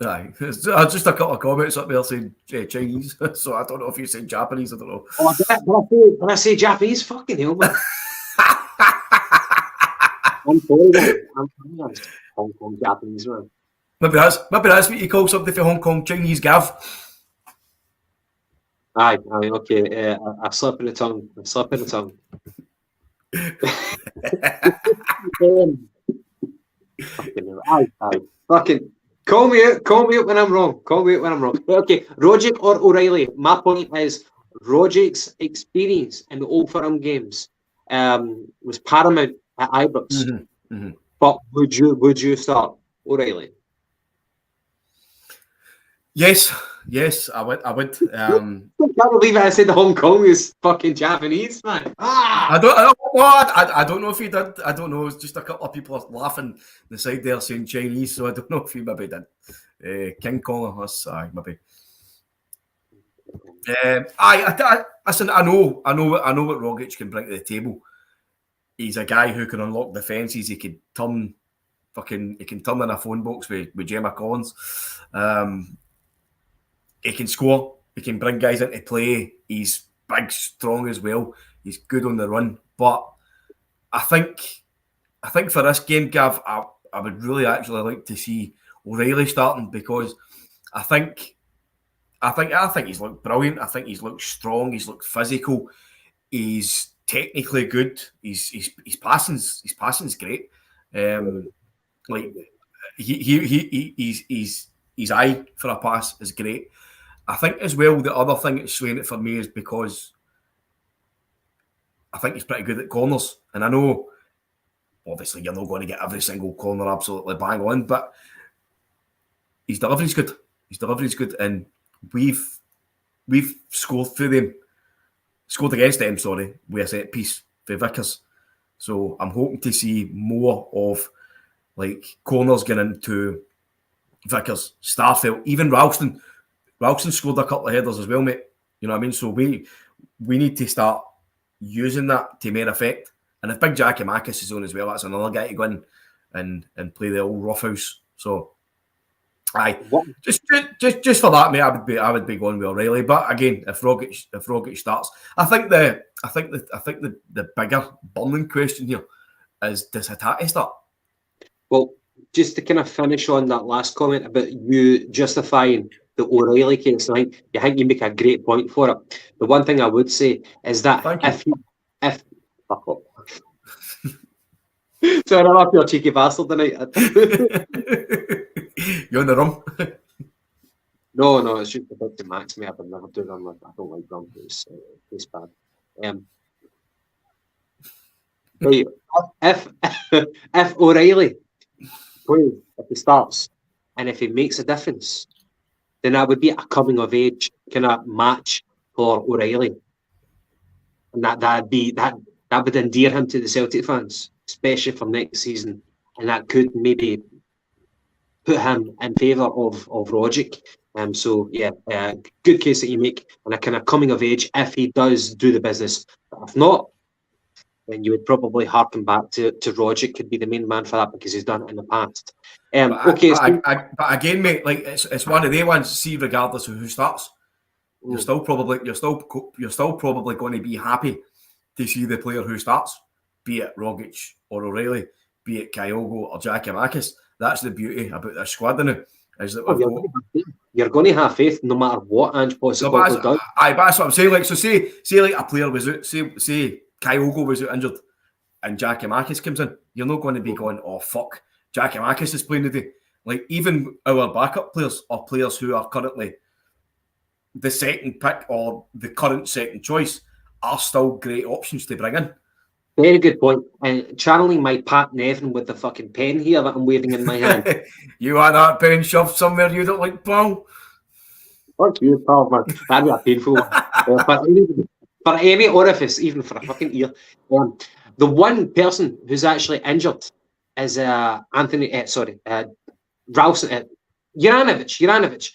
Aye, just a couple of comments up there saying Chinese, so I don't know if you said Japanese, I don't know. Oh, did I say Japanese? Fucking hell, man. I'm sorry, Hong Kong Japanese, man. Maybe that's what you call something for Hong Kong Chinese, Gav. Aye, okay. A slip in the tongue. Aye. Fucking call me out when I'm wrong. Okay, Rogic or O'Reilly? My point is Rogic's experience in the Old Firm games was paramount at Ibrox. Mm-hmm. But would you start O'Reilly? Yes, I would. I can't believe I said Hong Kong is fucking Japanese, man. I don't know if he did. I don't know. It's just a couple of people are laughing on the side there saying Chinese, so I don't know if he maybe did. King Kong, maybe. Listen, I know what Rogic can bring to the table. He's a guy who can unlock defences. He can turn in a phone box with Gemma Collins. He can score. He can bring guys into play. He's big, strong as well. He's good on the run. But I think for this game, Gav, I would really actually like to see O'Reilly starting because I think he's looked brilliant. I think he's looked strong. He's looked physical. He's technically good. His passing's great. His eye for a pass is great. I think as well the other thing that's swaying it for me is because I think he's pretty good at corners, and I know obviously you're not going to get every single corner absolutely bang on, but his delivery's good. And we've scored against them, with a set piece for Vickers. So I'm hoping to see more of corners getting into Vickers, Starfelt, even Ralston. Ralston scored a couple of headers as well, mate. You know what I mean? So we need to start using that to more effect. And if Big Giakoumakis is on as well, that's another guy to go in and play the old roughhouse. So aye, just for that, mate, I would be going with O'Reilly. But again, if Rogic starts, I think the bigger burning question here is, does Hatate start? Well, just to kind of finish on that last comment about you justifying the O'Reilly case, I think you make a great point for it. The one thing I would say is that if fuck up. So I don't know if you're a cheeky bastard tonight. You're on the rum. No, it's just about to max me up and never do rum. I don't like rum. It's bad. Right, if O'Reilly plays, if he starts, and if he makes a difference, then that would be a coming of age kind of match for O'Reilly, and that would endear him to the Celtic fans, especially for next season, and that could maybe put him in favour of Rogic. So yeah, good case that you make, and a kind of coming of age if he does do the business. But if not, then you would probably harken back to Rogic could be the main man for that because he's done it in the past. But again, mate, like it's one of the ones. See, regardless of who starts, you're still probably going to be happy to see the player who starts, be it Rogic or O'Reilly, be it Kyogo or Giakoumakis. That's the beauty about this squad now, is that you're going to have faith no matter what Ange Postecoglou does. But that's what I'm saying. Like, so say like a player was out, say Kyogo was out injured, and Giakoumakis comes in. You're not going to be going, oh fuck, Giakoumakis is playing today. Like, even our backup players or players who are currently the second pick or the current second choice are still great options to bring in. Very good point. And channeling my Pat Nevin with the fucking pen here that I'm waving in my hand. You want that pen shoved somewhere you don't like, pal? Fuck you, pal, man. That'd be a painful one. For any orifice, even for a fucking ear. The one person who's actually injured is Ralston. Juranovic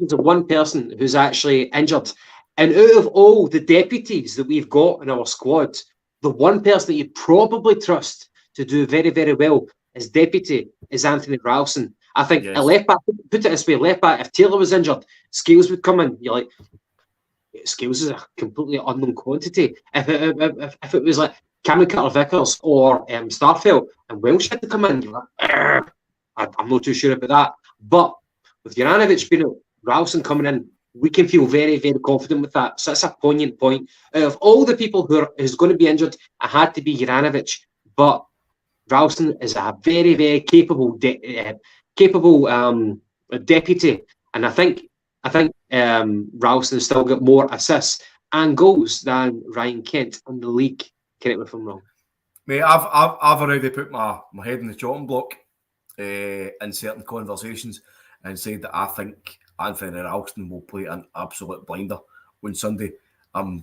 is the one person who's actually injured. And out of all the deputies that we've got in our squad, the one person that you probably trust to do very, very well as deputy is Anthony Ralston. I think a left back, put it this way, left back, if Taylor was injured, Scales would come in. You're like, Scales is a completely unknown quantity. If it was like Cameron Carter-Vickers or Starfelt and Welsh had to come in, you're like, I'm not too sure about that. But with Juranovic being out, Ralston coming in, we can feel very, very confident with that. So that's a poignant point. Out of all the people who's going to be injured, it had to be Juranovic. But Ralston is a very, very capable deputy. And I think Ralston still got more assists and goals than Ryan Kent in the league. Correct me if I'm wrong. Mate, I've already put my head in the chopping block in certain conversations and said that I think Anthony Ralston will play an absolute blinder on Sunday. I've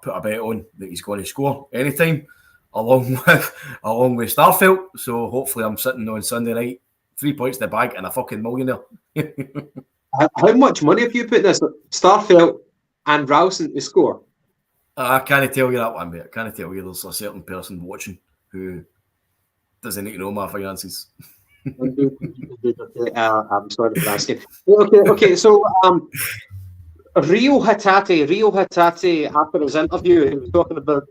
put a bet on that he's going to score anytime, along with Starfelt. So hopefully I'm sitting on Sunday night, 3 points in the bag and a fucking millionaire. How much money have you put in this? Starfelt and Ralston to score? I can't tell you that one, mate. I can't tell you. There's a certain person watching who doesn't need to know my finances. I'm sorry for asking. Okay. So Rio Hatate, after his interview, he was talking about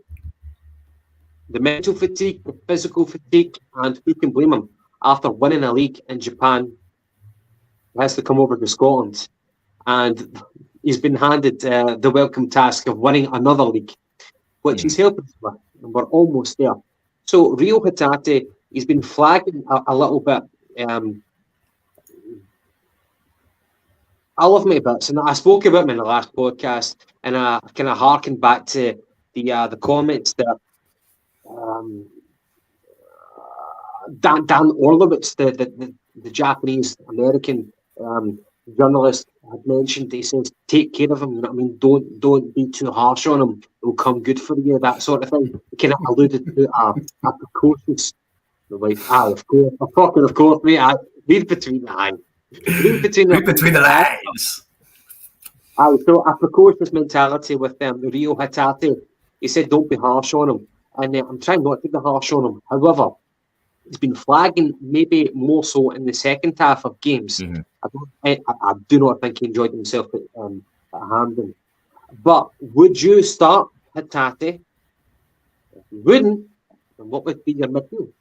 the mental fatigue, the physical fatigue, and who can blame him after winning a league in Japan. He has to come over to Scotland, and he's been handed the welcome task of winning another league, which he's helping us with, and we're almost there. So Rio Hatate, he's been flagging a little bit. I love me bits, and I spoke about him in the last podcast, and I kind of harkened back to the comments that Dan Orlovitz, the Japanese American journalist, had mentioned. He says, "Take care of him. You know what I mean? Don't be too harsh on him. It'll come good for you." That sort of thing. He kind of alluded to a precocious. Like, of course, mate. Read between the lines. Read between the lines. So a precocious mentality with Rio Hatate. He said, "Don't be harsh on him," and I'm trying not to be harsh on him. However, he's been flagging maybe more so in the second half of games. Mm-hmm. I do not think he enjoyed himself at Hampden. But would you start Hatate? If you wouldn't, then what would be your midfield?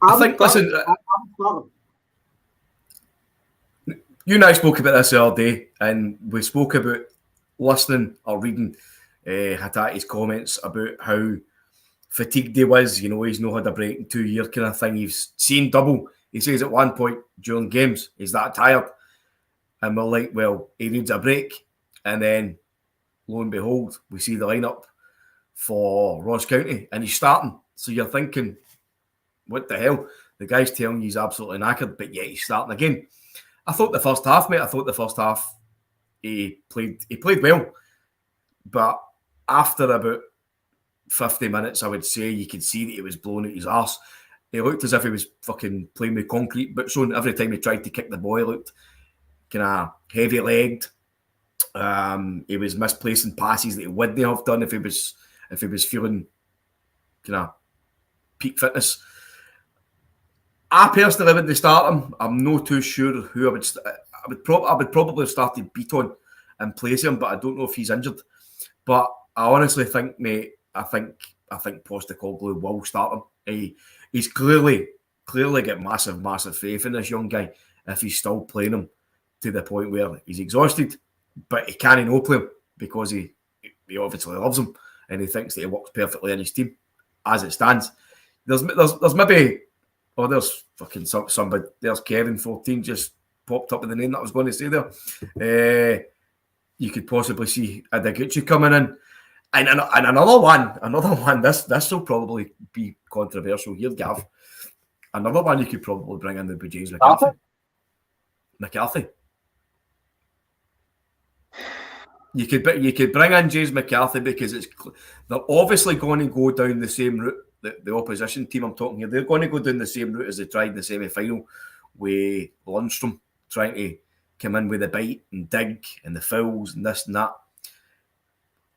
I think, listen, you and I spoke about this the other day, and we spoke about listening or reading Hatate's comments about how fatigued he was. You know, he's not had a break in 2 years kind of thing. He's seen double. He says at one point during games, he's that tired. And we're like, well, he needs a break. And then, lo and behold, we see the lineup for Ross County, and he's starting. So you're thinking, what the hell? The guy's telling you he's absolutely knackered, but yet he's starting again. I thought the first half, mate. I thought the first half he played well, but after about 50 minutes, I would say you could see that he was blowing out his arse. He looked as if he was fucking playing with concrete boots on. Every time he tried to kick the ball, he looked kind of heavy-legged. He was misplacing passes that he wouldn't have done if he was feeling kind of peak fitness. I personally wouldn't start him. I'm not too sure who I would. I would probably have started Beaton and place him, but I don't know if he's injured. But I honestly think, mate, I think Postecoglou will start him. He's clearly got massive faith in this young guy. If he's still playing him to the point where he's exhausted, but he can't not play him because he obviously loves him and he thinks that he works perfectly in his team as it stands. There's maybe there's fucking somebody. There's Kevin 14 just popped up with the name that I was going to say there. You could possibly see Adaguchi coming in. And another one, this will probably be controversial here, Gav. Another one you could probably bring in would be James McCarthy. You could bring in James McCarthy because they're obviously going to go down the same route. The opposition team I'm talking here, they're going to go down the same route as they tried in the semi-final with Lundstrom trying to come in with the bite and dig and the fouls and this and that.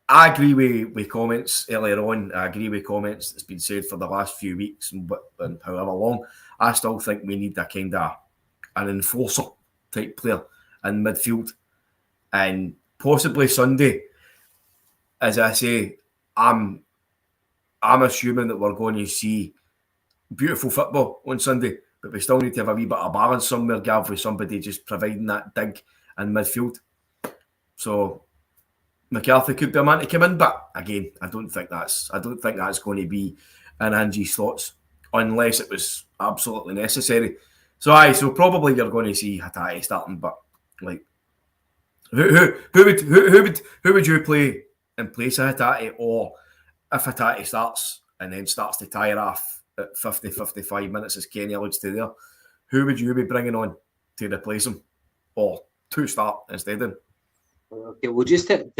I agree with comments earlier on. I agree with comments that's been said for the last few weeks and however long. I still think we need a kind of an enforcer type player in midfield. And possibly Sunday, as I say, I'm assuming that we're going to see beautiful football on Sunday, but we still need to have a wee bit of balance somewhere, Gav, with somebody just providing that dig in midfield. So McCarthy could be a man to come in, but again, I don't think that's going to be in Angie's thoughts unless it was absolutely necessary. So probably you're going to see Hatate starting, but like who would you play in place of Hatate, or if Hatate starts and then starts to tire off at 50-55 minutes, as Kenny alludes to there, who would you be bringing on to replace him or to start instead of him? Okay, well, just to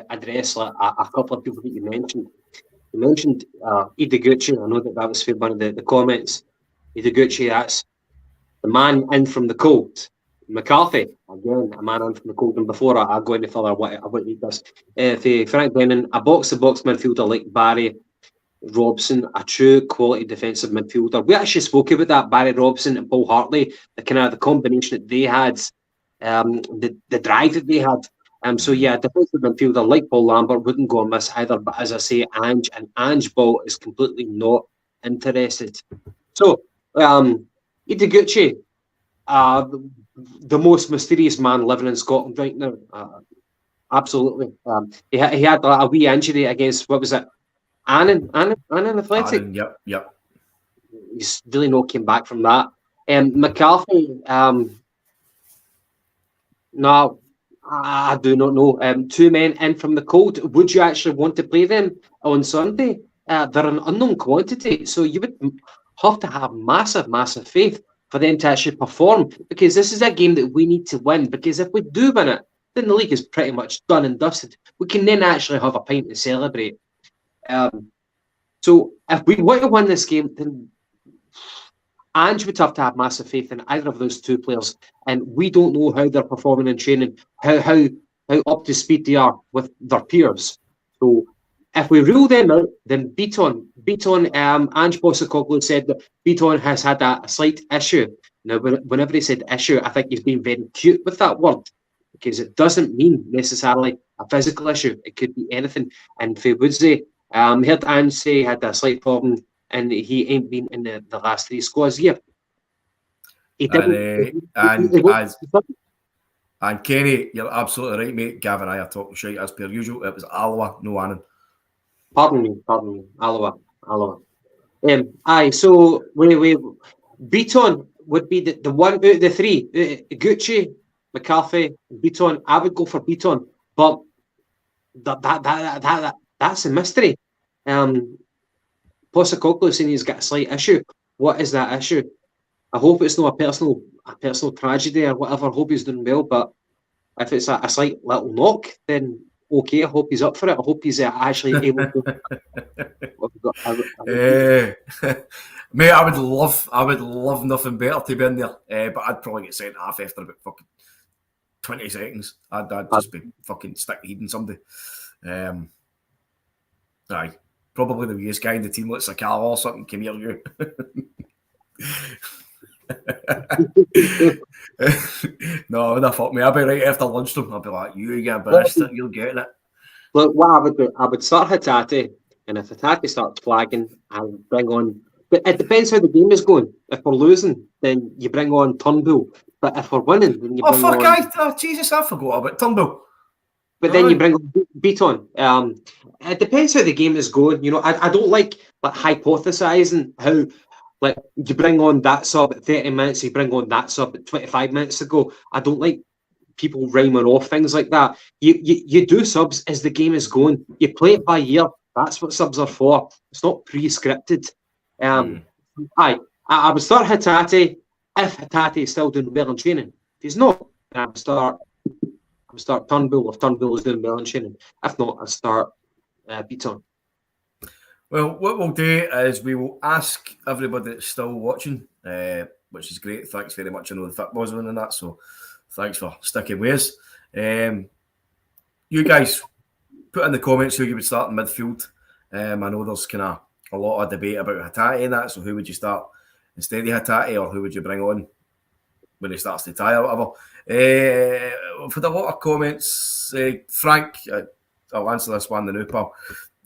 address a couple of people that you mentioned. You mentioned Ideguchi. I know that was one of the comments. Ideguchi, that's the man in from the cold. McCarthy, again, a man in from the cold. And before I go any further, I want to read this. For Frank Brennan, a box-to-box midfielder like Barry Robson, a true quality defensive midfielder. We actually spoke about that, Barry Robson and Paul Hartley, the combination that they had, the drive that they had. So yeah, defensive midfielder like Paul Lambert wouldn't go amiss either. But as I say, Ange Ball is completely not interested. So Ideguchi, the most mysterious man living in Scotland right now. Absolutely. He had a wee injury against, what was it? Annan Athletic. Yep. He's really not came back from that. McCarthy, no, I do not know. Two men in from the cold. Would you actually want to play them on Sunday? They're an unknown quantity, so you would have to have massive faith for them to actually perform, because this is a game that we need to win, because if we do win it, then the league is pretty much done and dusted. We can then actually have a pint to celebrate. So if we want to win this game, then Ange would have to have massive faith in either of those two players, and we don't know how they're performing in training, how up to speed they are with their peers. So if we rule them out, then Beaton, Ange Postecoglou said that Beaton has had a slight issue. Now, whenever he said issue, I think he's been very cute with that word, because it doesn't mean necessarily a physical issue. It could be anything. And if he would say, heard Ange say he had a slight problem and he ain't been in the last three squads yet. He didn't. And Kenny, you're absolutely right, mate. Gav and I are talking shite as per usual. It was Alloa, no Annan. Pardon me, Alloa. So we Beaton would be the one out of the three. Gucci, McCarthy, Beaton. I would go for Beaton, but that's a mystery. Postecoglou saying he's got a slight issue. What is that issue? I hope it's not a personal tragedy or whatever. I hope he's doing well. But if it's a slight little knock, then okay. I hope he's up for it. I hope he's actually able to. Mate, I would love nothing better to be in there, but I'd probably get sent off after about fucking 20 seconds. I'd just be fucking stick heading somebody. Aye, probably the weirdest guy in the team looks like Carl or something. Come here, you. No, the fuck me. I'd be right after lunchtime. I'd be like, you get a bastard, you're getting it. Look, what I would do, I would start Hatate, and if Hatate starts flagging, I would bring on. But it depends how the game is going. If we're losing, then you bring on Turnbull. But if we're winning, then you bring on. Jesus, I forgot about Turnbull. But then you bring on Beaton. It depends how the game is going. You know, I don't like hypothesizing how. Like, you bring on that sub at 30 minutes, you bring on that sub at 25 minutes ago. I don't like people rhyming off things like that. You do subs as the game is going. You play it by ear. That's what subs are for. It's not pre-scripted. I would start Hatate if Hatate is still doing well in training. If he's not, then I would start Turnbull if Turnbull is doing well in training. If not, I'd start Beaton. Well, what we'll do is we will ask everybody that's still watching, which is great. Thanks very much. I know the football's on and that, so thanks for sticking with us. You guys put in the comments who you would start in midfield. I know there's kind of a lot of debate about Hatate and that, so who would you start instead of Hatate, or who would you bring on when he starts to tie or whatever? We've had a lot of comments. Frank, I'll answer this one, the new pal.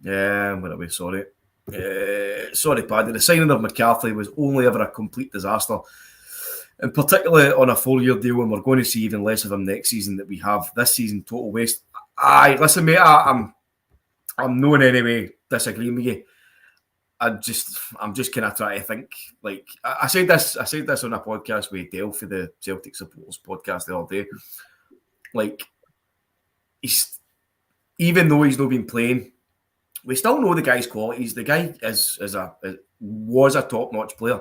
Where are we? Sorry, Paddy. The signing of McCarthy was only ever a complete disaster, and particularly on a 4-year deal, and we're going to see even less of him next season that we have this season. Total waste. Aye, listen, mate. I'm not in any way disagreeing with you. I'm just kind of trying to think. Like I said this on a podcast with Dale for the Celtic supporters podcast the other day. Like, even though he's not been playing, we still know the guy's qualities. The guy was a top-notch player.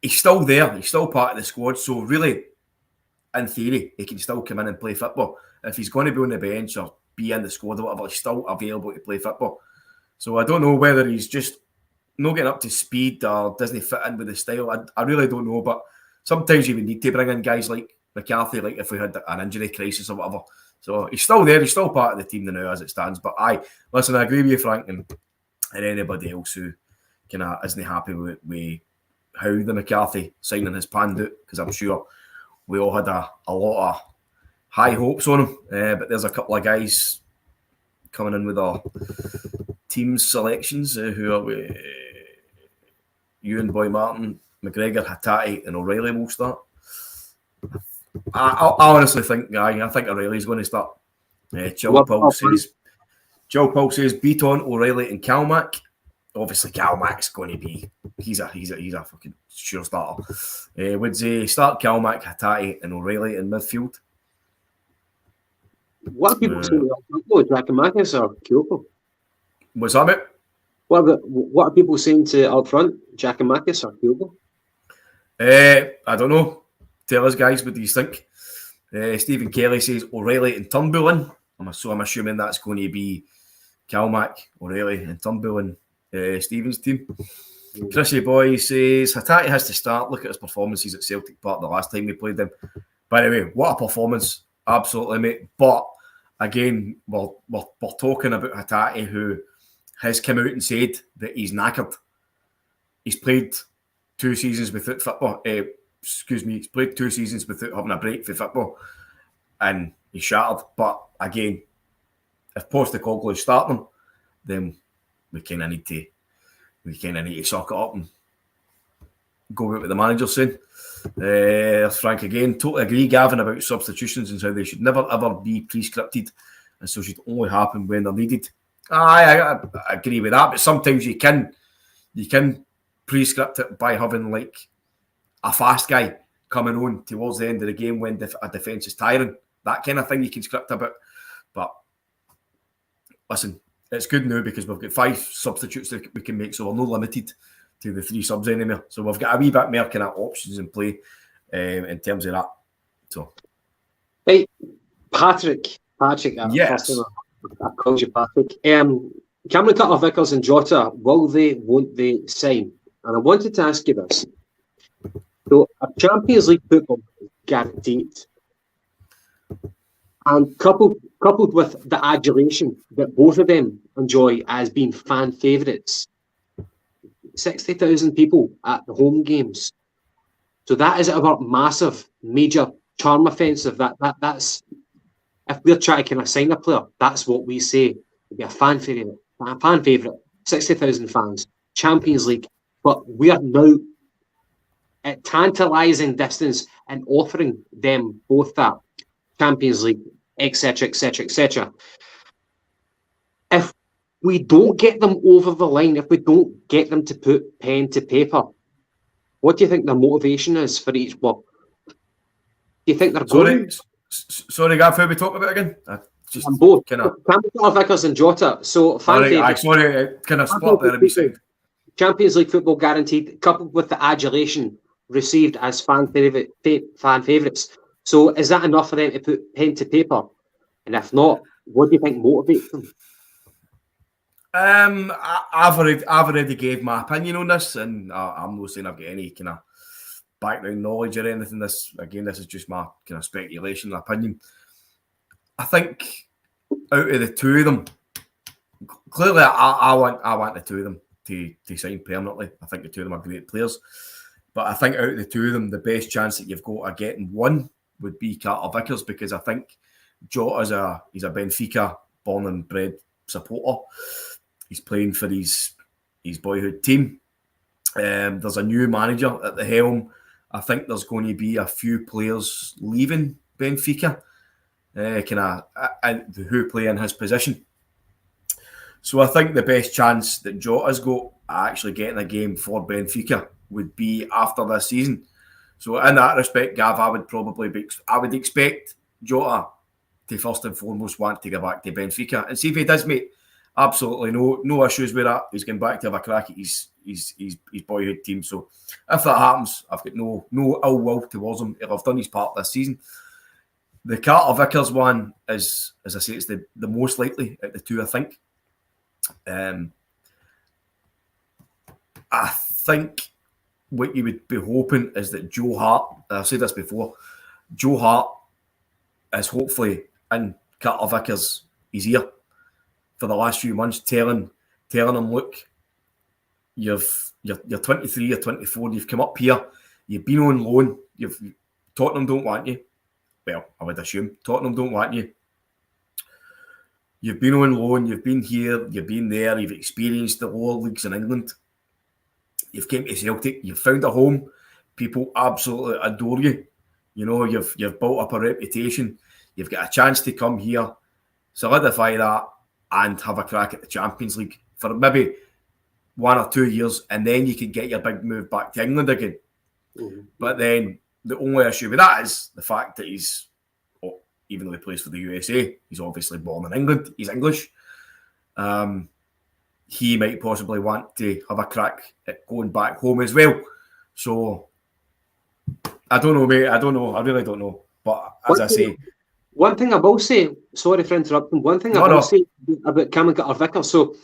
He's still there. He's still part of the squad. So really, in theory, he can still come in and play football. If he's going to be on the bench or be in the squad or whatever, he's still available to play football. So I don't know whether he's just not getting up to speed or doesn't fit in with the style. I really don't know. But sometimes you would need to bring in guys like McCarthy, like if we had an injury crisis or whatever. So he's still there. He's still part of the team now as it stands. But listen, I agree with you, Frank, and anybody else who isn't happy with how the McCarthy signing has panned out, because I'm sure we all had a lot of high hopes on him. But there's a couple of guys coming in with our team selections who are Ewan, Boy Martin, McGregor, Hatate, and O'Reilly will start. I honestly think, I think O'Reilly's going to start. Joe Paul says Beaton, O'Reilly, and Calmac. Obviously, Calmac's going to be he's a fucking sure starter. Would they start Calmac, Hatate, and O'Reilly in midfield? What are people saying about Giacomakis or Kyoto? What's that, mate? What are people saying to up front, Giacomakis or Kyoto? I don't know. Tell us, guys, what do you think? Stephen Kelly says O'Reilly and Turnbull in. I'm assuming that's going to be Calmac, O'Reilly, and Turnbull in Stephen's team. Chrissy Boy says Hatate has to start. Look at his performances at Celtic Park the last time we played them. By the way, what a performance. Absolutely, mate. But again, we're talking about Hatate, who has come out and said that he's knackered. He's played 2 seasons without football. He's played 2 seasons without having a break for football, and he's shattered. But again, if Postecoglou is starting him, then we kind of need to sock it up and go out with the manager soon. Frank again, totally agree, Gavin, about substitutions and how they should never ever be pre-scripted, and so should only happen when they're needed. I agree with that, but sometimes you can pre-script it by having like a fast guy coming on towards the end of the game when a defence is tiring. That kind of thing you can script a bit. But listen, it's good now because we've got 5 substitutes that we can make, so we're not limited to the 3 subs anymore. So we've got a wee bit more kind of options in play in terms of that. So, Right, Patrick, yes. I called you Patrick. Cameron Carter-Vickers and Jota, won't they sign? And I wanted to ask you this. So, a Champions League football is guaranteed. And coupled with the adulation that both of them enjoy as being fan favourites, 60,000 people at the home games. So that is our massive, major charm offensive. That's if we're trying to kind of sign a player, that's what we say. It'd be a fan favourite, 60,000 fans, Champions League. But we are now at tantalising distance and offering them both that Champions League, etc., etc., etc. If we don't get them over the line, if we don't get them to put pen to paper, what do you think their motivation is for each club? Do you think they're going? Sorry, Gav, who are we talking about again? Just both. Vickers and Jota. So, sorry, kind of split there a wee second. Champions League football guaranteed, coupled with the adulation received as fan favourites. So, is that enough for them to put pen to paper? And if not, what do you think motivates them? I've already gave my opinion on this, and I'm not saying I've got any kind of background knowledge or anything. This is just my kind of speculation and opinion. I think out of the two of them, clearly I want the two of them to sign permanently. I think the two of them are great players, but I think out of the two of them, the best chance that you've got of getting one would be Carter-Vickers, because I think Jota he's a Benfica born and bred supporter. He's playing for his boyhood team. There's a new manager at the helm. I think there's going to be a few players leaving Benfica, who play in his position. So I think the best chance that Jota's got actually getting a game for Benfica would be after this season. So in that respect, Gav, I would expect Jota to first and foremost want to go back to Benfica and see if he does, mate. Absolutely no issues with that. He's going back to have a crack at his boyhood team. So if that happens, I've got no ill will towards him. He'll have done his part this season. The Carter-Vickers one is, as I say, it's the most likely at the two, I think. I think what you would be hoping is that Joe Hart, I've said this before, Joe Hart is hopefully in Carter-Vickers' ear for the last few months, telling him, look, you're 23, you're 24, you've come up here, you've been on loan, Tottenham don't want you. Well, I would assume Tottenham don't want you. You've been on loan, you've been here, you've been there, you've experienced the lower leagues in England. You've came to Celtic, you've found a home, people absolutely adore you. You know, you've built up a reputation, you've got a chance to come here, solidify that, and have a crack at the Champions League for maybe 1 or 2 years, and then you can get your big move back to England again. Mm-hmm. But then the only issue with that is the fact that even though he plays for the USA, he's obviously born in England, he's English. He might possibly want to have a crack at going back home as well. So, I don't know, mate. I don't know. I really don't know. But as I say... One thing I will say, sorry for interrupting, say about Cameron Carter-Vickers. So,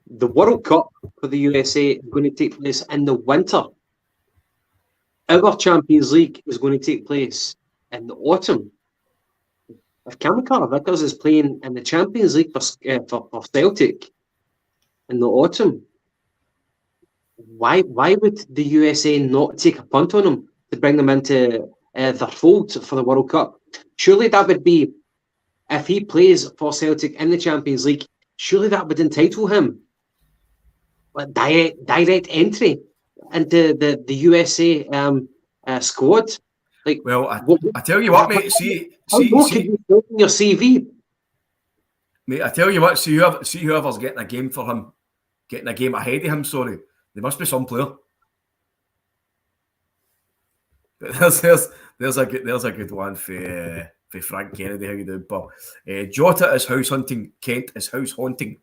the World Cup for the USA is going to take place in the winter. Our Champions League is going to take place in the autumn. If Cameron Carter-Vickers is playing in the Champions League for Celtic in the autumn, why would the USA not take a punt on him to bring them into their fold for the World Cup? Surely that would be, if he plays for Celtic in the Champions League, surely that would entitle him direct entry into the USA squad. Like, well, I tell you what, mate. See, in your CV, mate. I tell you what. See whoever's getting a game for him, getting a game ahead of him. Sorry, there must be some player. There's a good one for Frank Kennedy. How you doing, Paul? Jota is house hunting. Kent is house haunting.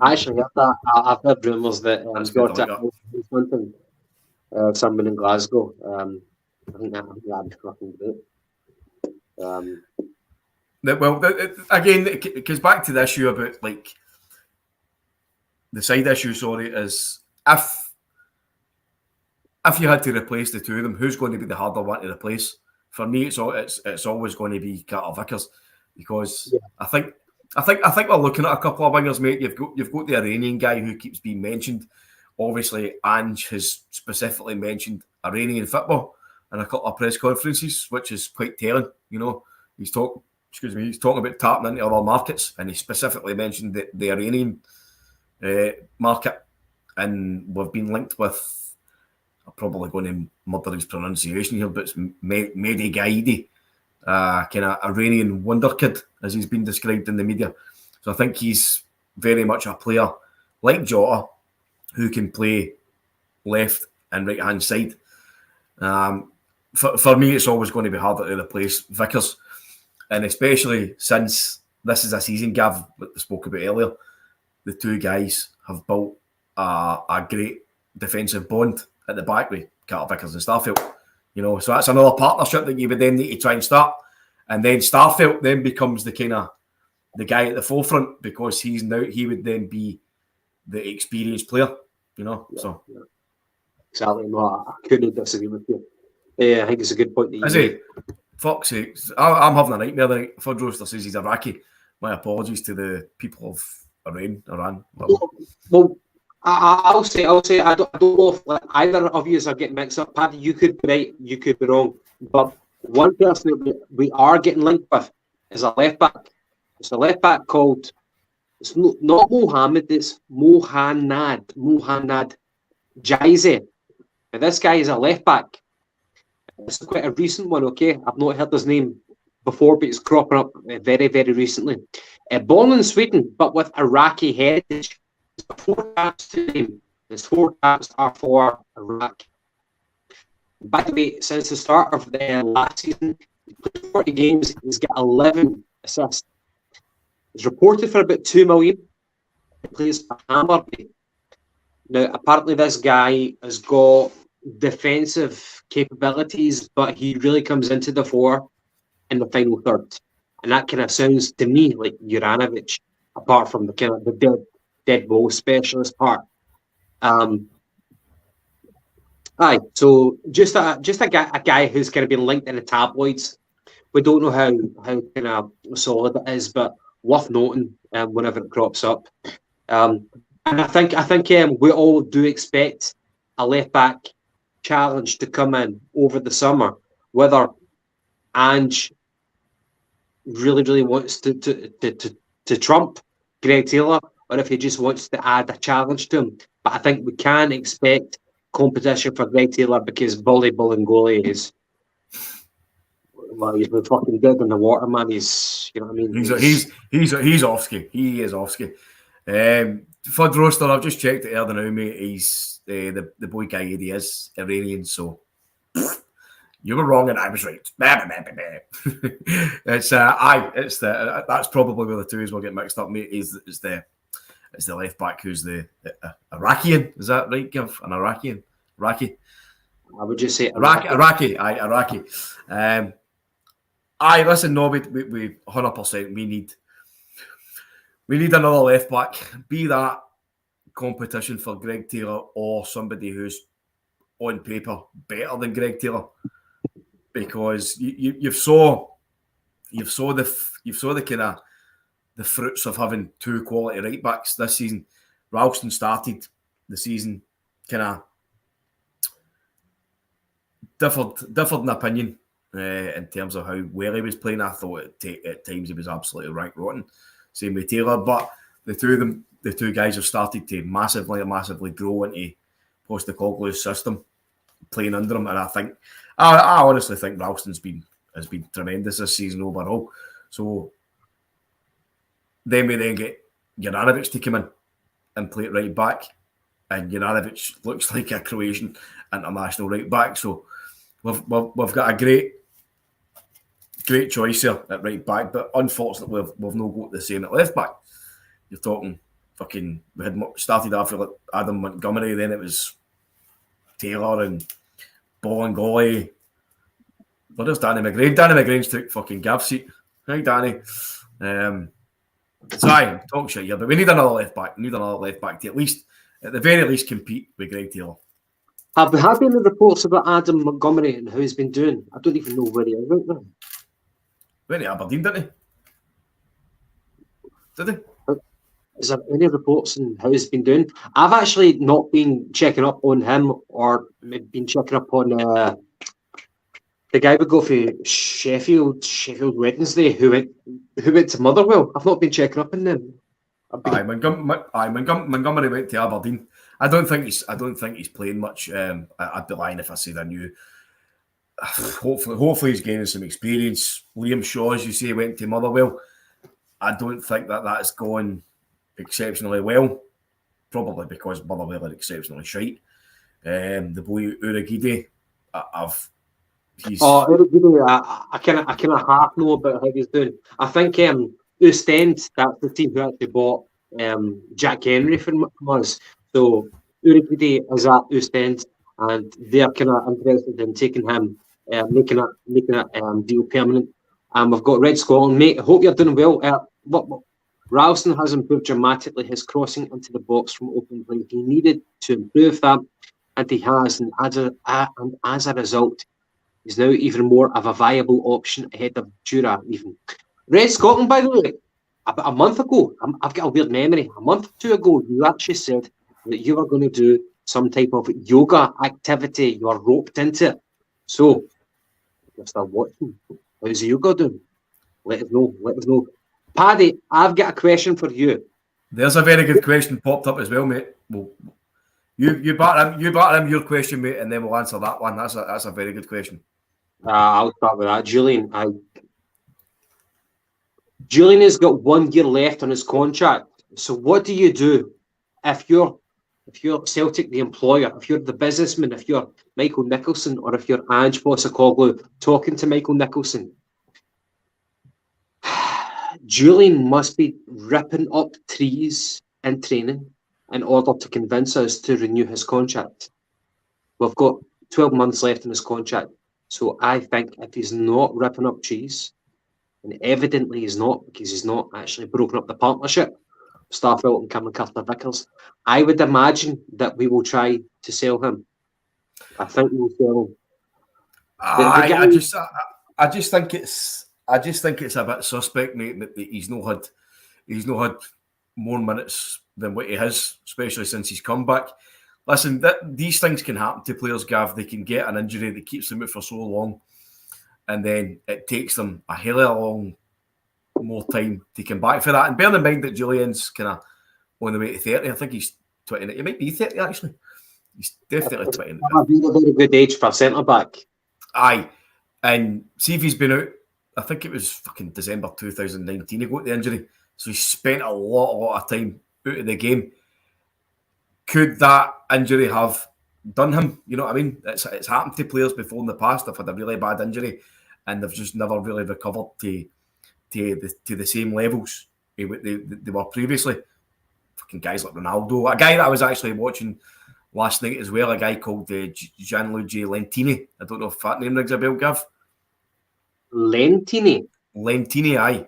I actually heard that. I've heard rumours that That's good, I like is wanting someone in Glasgow. I think that'd be fucking great. Again, it goes back to the issue about like the side issue. Sorry, is if you had to replace the two of them, who's going to be the harder one to replace? For me, it's always going to be Carter Vickers, because I think we're looking at a couple of wingers, mate. You've got the Iranian guy who keeps being mentioned. Obviously, Ange has specifically mentioned Iranian football in a couple of press conferences, which is quite telling. You know, he's talking about tapping into other markets, and he specifically mentioned the Iranian market, and we've been linked with. I'm probably going to murder his pronunciation here, but it's Mehdi Gaidi, kind of Iranian wonder kid, as he's been described in the media. So I think he's very much a player like Jota, who can play left and right hand side. For me, it's always going to be harder to replace Vickers, and especially since this is a season, Gav, that we spoke about earlier. The two guys have built a great defensive bond at the back with Carter Vickers and Starfelt. You know, so that's another partnership that you would then need to try and start. And then Starfelt then becomes the guy at the forefront, because he would then be the experienced player, you know. Exactly. No, I couldn't disagree with you. Yeah, I think it's a good point. Is he? Fuck's sake. I'm having a nightmare tonight. Fud Roaster says he's Iraqi. My apologies to the people of Iran. Well, I'll say I don't know if either of you are getting mixed up. Paddy, you could be right, you could be wrong. But one person that we are getting linked with is a left back. It's a left back called, it's not Mohammed, it's Mohanad Jaize. Now this guy is a left back. It's quite a recent one, okay? I've not heard his name before, but it's cropping up very, very recently. Born in Sweden, but with Iraqi heritage. 4 caps to him. His 4 caps are for Iraq. By the way, since the start of the last season, 40 games, he's got 11 assists. He's reported for about 2 million. He plays for Hammarby. Now, apparently this guy has got defensive capabilities, but he really comes into the fore in the final third. And that kind of sounds to me like Juranovic, apart from the kind of the dead ball specialist part. So just a guy who's kind of been linked in the tabloids. We don't know how kind of solid it is, but worth noting whenever it crops up. And I think we all do expect a left back challenge to come in over the summer, whether Ange really wants to trump Greg Taylor, or if he just wants to add a challenge to him. But I think we can expect competition for Greg Taylor, because Bully Bolingoli is, well, he's been fucking dead in the water, man. He's, you know what I mean? He's off ski. He is off ski. Fud Roaster, I've just checked it earlier now, mate. He's the boy guy. He is Iranian, so you were wrong and I was right. That's probably where the two will get mixed up, mate. Is the left back who's the Iraqian? Is that right, Gav? An Iraqian? Iraqi? I would just say Iraqi. Iraqi. Listen, no, we 100%. We need another left back. Be that competition for Greg Taylor or somebody who's on paper better than Greg Taylor, because you've saw the kind of the fruits of having two quality right backs this season. Ralston started the season kind of differed in opinion in terms of how well he was playing. I thought at times he was absolutely rank rotten. Same with Taylor, but the two guys have started to massively grow into Postecoglou's system, playing under him, and I honestly think Ralston's has been tremendous this season overall. So then we get Juranovic to come in and play it right back, and Juranovic looks like a Croatian international right back. So we've got a great choice here at right back, but unfortunately we've not got the same at left back. You're talking we had started off with like Adam Montgomery, then it was Taylor and Bolingoli. But there's Danny McGrain. Danny McGrain's took fucking Gav's seat. Hi, Danny. Talk shit here, but we need another left back. We need another left back to at the very least, compete with Greg Taylor. Have there been the reports about Adam Montgomery and how he's been doing? I don't even know where he is right now. Went to Aberdeen, didn't he? Did he? Is there any reports on how he's been doing? I've actually not been checking up on him or been checking up on the guy we go for Sheffield Wednesday who went to Motherwell. I've not been checking up on them. Montgomery went to Aberdeen. I don't think he's playing much. I'd be lying if I said I knew. Hopefully he's gaining some experience. Liam Shaw, as you say, went to Motherwell. I don't think that's going exceptionally well. Probably because Motherwell are exceptionally shite. The boy Uragide, Uragide, I kind of half know about how he's doing. I think Ostend, that's the team who actually bought Jack Henry from us. So Uragide is at Ostend, and they're kind of interested in taking him, making a deal permanent. We've got Red Scotland, mate. I hope you're doing well. Ralston has improved dramatically his crossing into the box from open play. He needed to improve that, and he has. And as a result, he's now even more of a viable option ahead of Jura. Even Red Scotland, by the way, about a month ago, I've got a weird memory. A month or two ago, you actually said that you were going to do some type of yoga activity. You are roped into it. So, if you're still watching, how's the yoga doing? Let us know. Paddy, I've got a question for you. There's a very good question popped up as well, mate. Well, you batter him your question, mate, and then we'll answer that one. That's a very good question. I'll start with that. Julian has got 1 year left on his contract. So what do you do if you're Celtic, the employer, if you're the businessman, if you're Michael Nicholson, or if you're Ange Postecoglou talking to Michael Nicholson? Julian must be ripping up trees in training in order to convince us to renew his contract. We've got 12 months left in his contract. So I think if he's not ripping up trees, and evidently he's not, because he's not actually broken up the partnership, Starfelt and Cameron Carter-Vickers, I would imagine that we will try to sell him. I think we will sell him. I just think it's a bit suspect, mate, that he's not had more minutes than what he has, especially since he's come back. Listen, these things can happen to players, Gav. They can get an injury that keeps them out for so long, and then it takes them a hell of a long more time to come back for that. And bear in mind that Julian's kind of on the way to 30. I think he's 20. He might be 30 actually. He's definitely 20. That'd be a very good age for a centre back. Aye, and see if he's been out. I think it was fucking December 2019 he got the injury. So he spent a lot of time out of the game. Could that injury have done him? You know what I mean? It's happened to players before in the past. They've had a really bad injury and they've just never really recovered to the same levels they were previously. Fucking guys like Ronaldo. A guy that I was actually watching last night as well, a guy called Gianluigi Lentini. I don't know if that name rings a bell, Gav. Lentini, aye.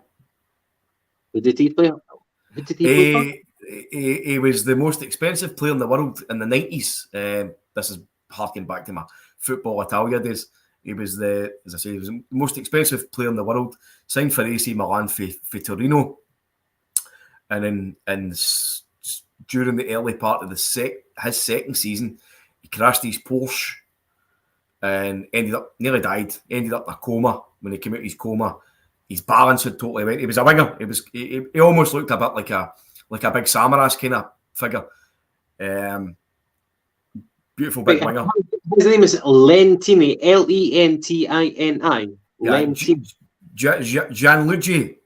Who did he play? He was the most expensive player in the world in the 90s. This is harking back to my football Italia days. He was the most expensive player in the world. Signed for AC Milan for Torino, and during the early part of his second season, he crashed his Porsche and nearly died. Ended up in a coma. When he came out of his coma, his balance had totally went. He was a winger. He almost looked a bit like a big Samaras kind of figure. Beautiful big winger. His name is Lentini, Lentini.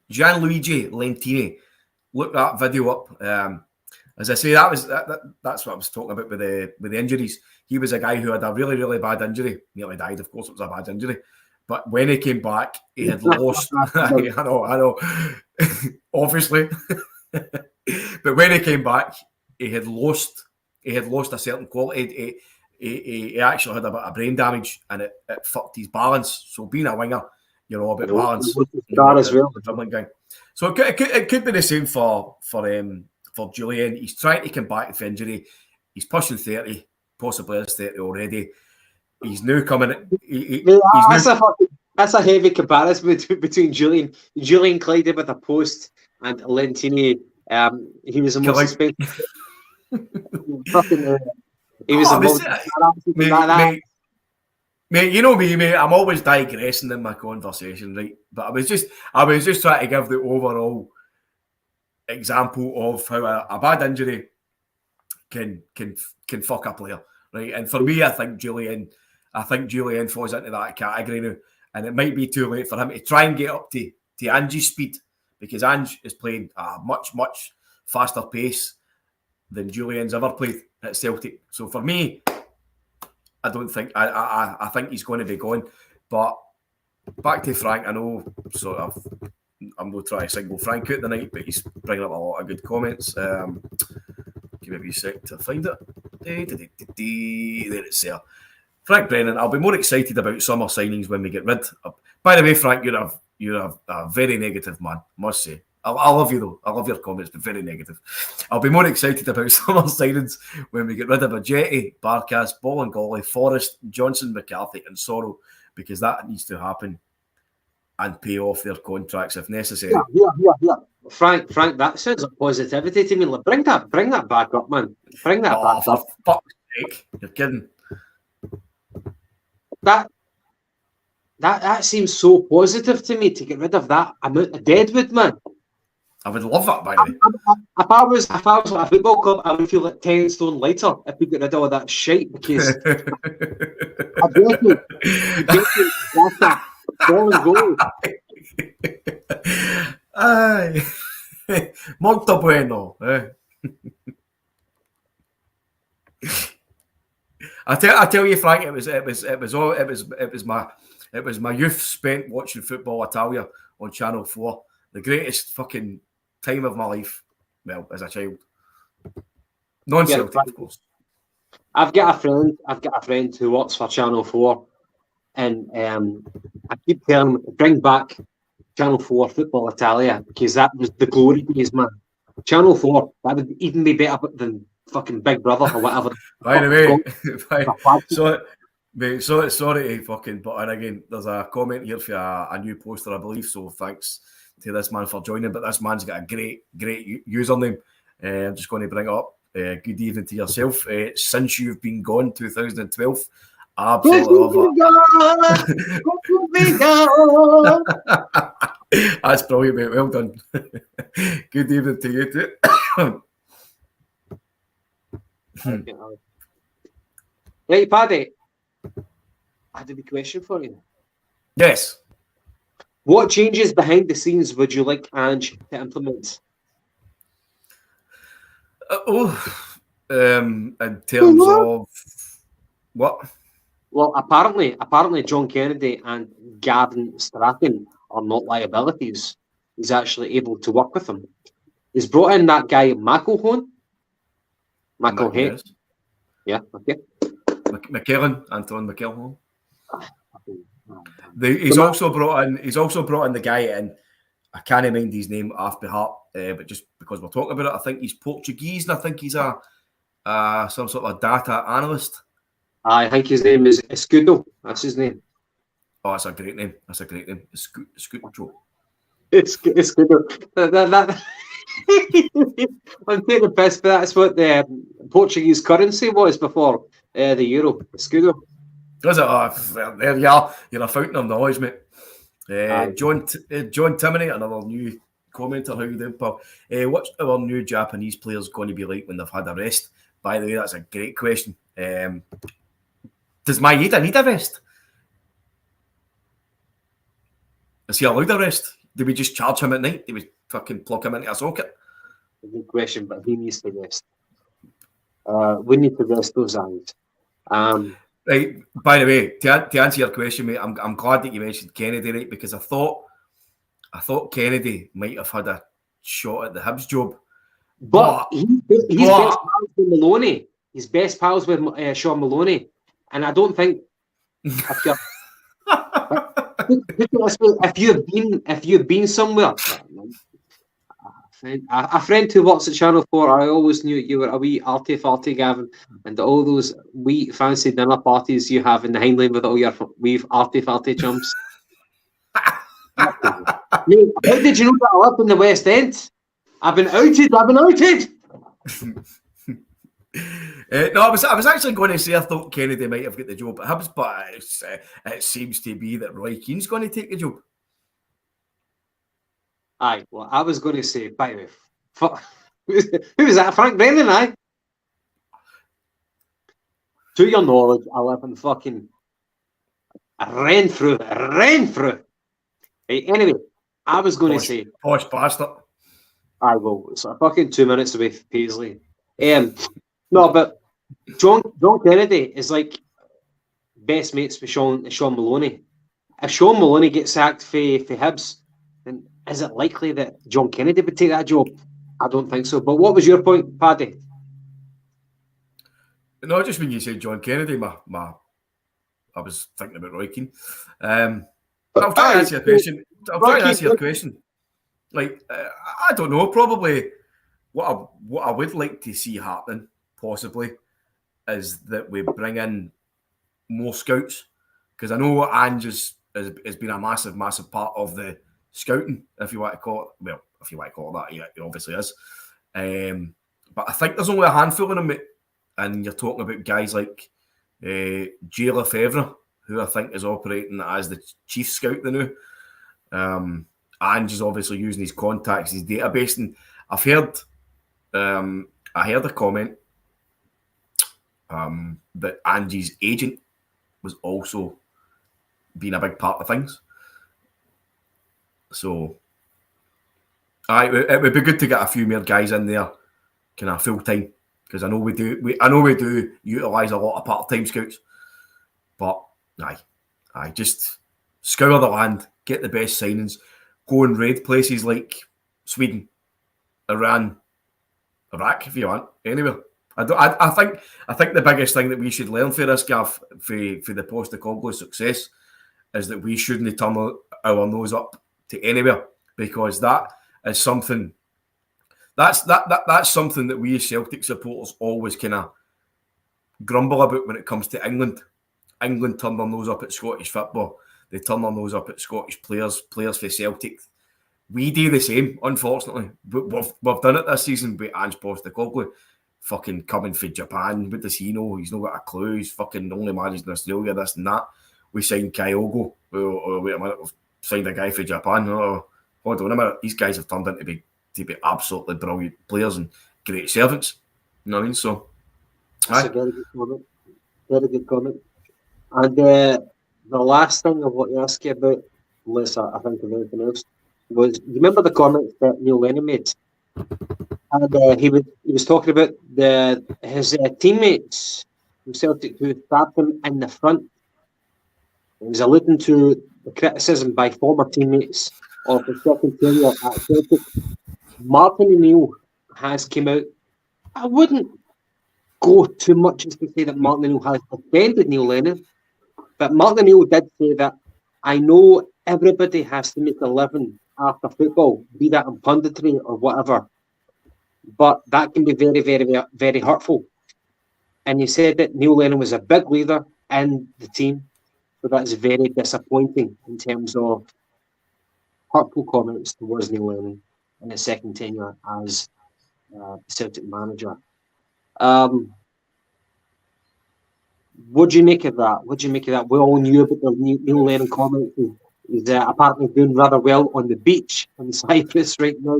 Gianluigi Lentini. Look that video up. As I say, that's what I was talking about with the injuries. He was a guy who had a really, really bad injury. Nearly died, of course, it was a bad injury. But when he came back, he had lost. I know. Obviously. But when he came back, he had lost a certain quality. He actually had a bit of brain damage, and it fucked his balance. So being a winger, you're all about balance. As well. So it could be the same for Julian. He's trying to come back from injury. He's pushing 30, possibly is 30 already. He's now coming. That's a heavy comparison between Julian Clyde with a post and Lentini. He was the most expensive. He was the most. Mate, you know me, mate. I'm always digressing in my conversation, right? But I was just trying to give the overall example of how a bad injury can fuck a player, right? And for me, I think Julian falls into that category now, and it might be too late for him to try and get up to Ange's speed, because Ange is playing at a much faster pace than Julian's ever played at Celtic. So for me, I don't think I think he's going to be gone. But back to Frank, I know sort of I'm going to try to single Frank out tonight, but he's bringing up a lot of good comments. Give me a wee sec to find it. There it's there. Frank Brennan, I'll be more excited about summer signings when we get rid of. By the way, Frank, you're a very negative man, I must say. I love you though. I love your comments, but very negative. I'll be more excited about summer signings when we get rid of Ajeti, Barkas, Bolingoli, Forrest, Johnson, McCarthy, and Sorrow, because that needs to happen and pay off their contracts if necessary. Yeah. Frank, that sounds like positivity to me. Like, bring that back up, man. Bring that back up. For fuck's sake, you're kidding. That seems so positive to me, to get rid of that amount of deadwood, man. I would love that, by the way. If I was at a football club, I would feel like 10 stone lighter if we get rid of all that shite, because I bet you, that's a ball and goal. Aye. Molto bueno. I tell you, Frank, it was my youth spent watching Football Italia on Channel 4. The greatest fucking time of my life. Well, as a child. Non-Celtic, of course. I've got a friend who works for Channel 4, and I keep telling him to bring back Channel 4 Football Italia, because that was the glory days, man. Channel 4, that would even be better than fucking Big Brother or whatever. By the way, sorry to fucking butt in again. There's a comment here for a new poster, I believe, so thanks to this man for joining. But this man's got a great username. I'm just going to bring it up. Good evening to yourself. Since you've been gone, 2012. Absolutely love that. That's brilliant, mate. Well done. Good evening to you too. Right, Paddy, I had a big question for you. Yes. What changes behind the scenes would you like Ange to implement? In terms of what? Well, apparently John Kennedy and Gavin Strachan are not liabilities. He's actually able to work with them. He's brought in that guy McElhone. Yes. Yeah, okay. Anton McKellen. He's also brought in the guy in. I can't mind his name off by heart, but just because we're talking about it, I think he's Portuguese, and I think he's a some sort of data analyst. I think his name is Escudo. That's his name. Oh, that's a great name. Escudo. Escudo. That I'm taking the piss, but that's what the Portuguese currency was before the euro. Escudo. Does it? Oh, there you are. You're a fountain of knowledge, mate. John Timoney, another new commenter. How you doing, pal? What's our new Japanese players going to be like when they've had a rest? By the way, that's a great question. Does Maeda need a rest? Is he allowed a rest? Do we just charge him at night? Do we fucking plug him into a socket? A good question, but he needs to rest. We need to rest those eyes. Right. By the way, to answer your question, mate, I'm glad that you mentioned Kennedy, right? Because I thought Kennedy might have had a shot at the Hibs job, But he's best pals with Maloney. He's best pals with Sean Maloney. And I don't think if you've been somewhere, a friend who works at Channel 4, I always knew you were a wee arty-farty, Gavin, and all those wee fancy dinner parties you have in the Hindley with all your wee arty-farty chums. Mate, how did you know that I'm up in the West End? I've been outed. No, I was actually going to say I thought Kennedy might have got the job at Hibs, but it seems to be that Roy Keane's going to take the job. Aye, well, I was going to say, by the way, who was that? Frank Brennan, aye? To your knowledge, I live in fucking ran through. Hey, anyway, I was going to say... Posh bastard. Aye, well, it's fucking 2 minutes away from Paisley. No, but John Kennedy is like best mates with Sean Maloney. If Sean Maloney gets sacked for Hibs, then is it likely that John Kennedy would take that job? I don't think so. But what was your point, Paddy? No, just when you said John Kennedy, I was thinking about Roy Keane. I'll try to answer your question. Like, I don't know. Probably what I would like to see happen, possibly, is that we bring in more scouts, because I know Ange has been a massive part of the scouting, if you want to call it. Well, if you want to call it that, yeah, it obviously is. But I think there's only a handful of them, and you're talking about guys like Jay Lefebvre, who I think is operating as the chief scout now. Ange is obviously using his contacts, his database, and I've heard, I heard a comment that Ange's agent was also being a big part of things. So, it would be good to get a few more guys in there, kind of full time, because I know we do utilise a lot of part-time scouts. But just scour the land, get the best signings, go and raid places like Sweden, Iran, Iraq, if you want. Anywhere. I think the biggest thing that we should learn for this, Gav, for the Postecoglou success, is that we shouldn't turn our nose up to anywhere, because that is something. That's something that we as Celtic supporters always kind of grumble about when it comes to England. England turn their nose up at Scottish football. They turn their nose up at Scottish players for Celtic. We do the same, unfortunately. We've done it this season with Ange Postecoglou. Fucking coming for Japan. What does he know? He's not got a clue. He's fucking only managed in Australia, this and that. We signed Kyogo. Wait a minute, we've signed a guy for Japan. Oh, hold on a minute. These guys have turned into to be absolutely brilliant players and great servants. You know what I mean? So, that's a very good comment. Very good comment. And the last thing I want to ask you about, unless I think of anything else, was, you remember the comments that Neil Lennon made? And he was talking about his teammates from Celtic who stabbed him in the front. He was alluding to the criticism by former teammates of the second tenure at Celtic. Martin O'Neill has come out. I wouldn't go too much as to say that Martin O'Neill has defended Neil Lennon, but Martin O'Neill did say that, I know everybody has to make a living after football, be that in punditry or whatever, but that can be very, very, very hurtful. And he said that Neil Lennon was a big leader in the team, so that's very disappointing in terms of hurtful comments towards Neil Lennon in his second tenure as Celtic manager. What do you make of that? We all knew about the Neil Lennon comments. He's apparently doing rather well on the beach in Cyprus right now.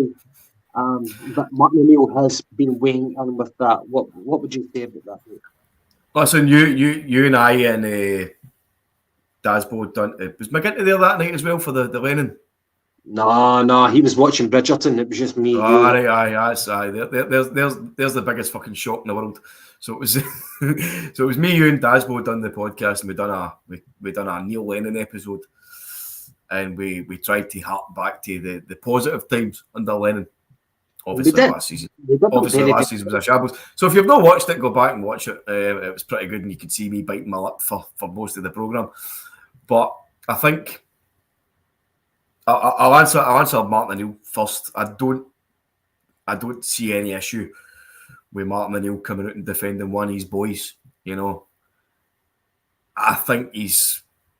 But Martin O'Neill has been weighing in with that. What would you say about that? Listen, you and I and Dasbo done. Was McGinty there that night as well for the Lennon? No, he was watching Bridgerton. It was just me. There's the biggest fucking shock in the world. So it was me, you, and Dasbo done the podcast, and we done a Neil Lennon episode, and we tried to hark back to the positive times under Lennon. Obviously, last season. Obviously, last season was a shambles. So if you've not watched it, go back and watch it. It was pretty good, and you could see me biting my lip for most of the programme. But I think I'll answer Martin O'Neill first. I don't see any issue with Martin O'Neill coming out and defending one of his boys. You know, I think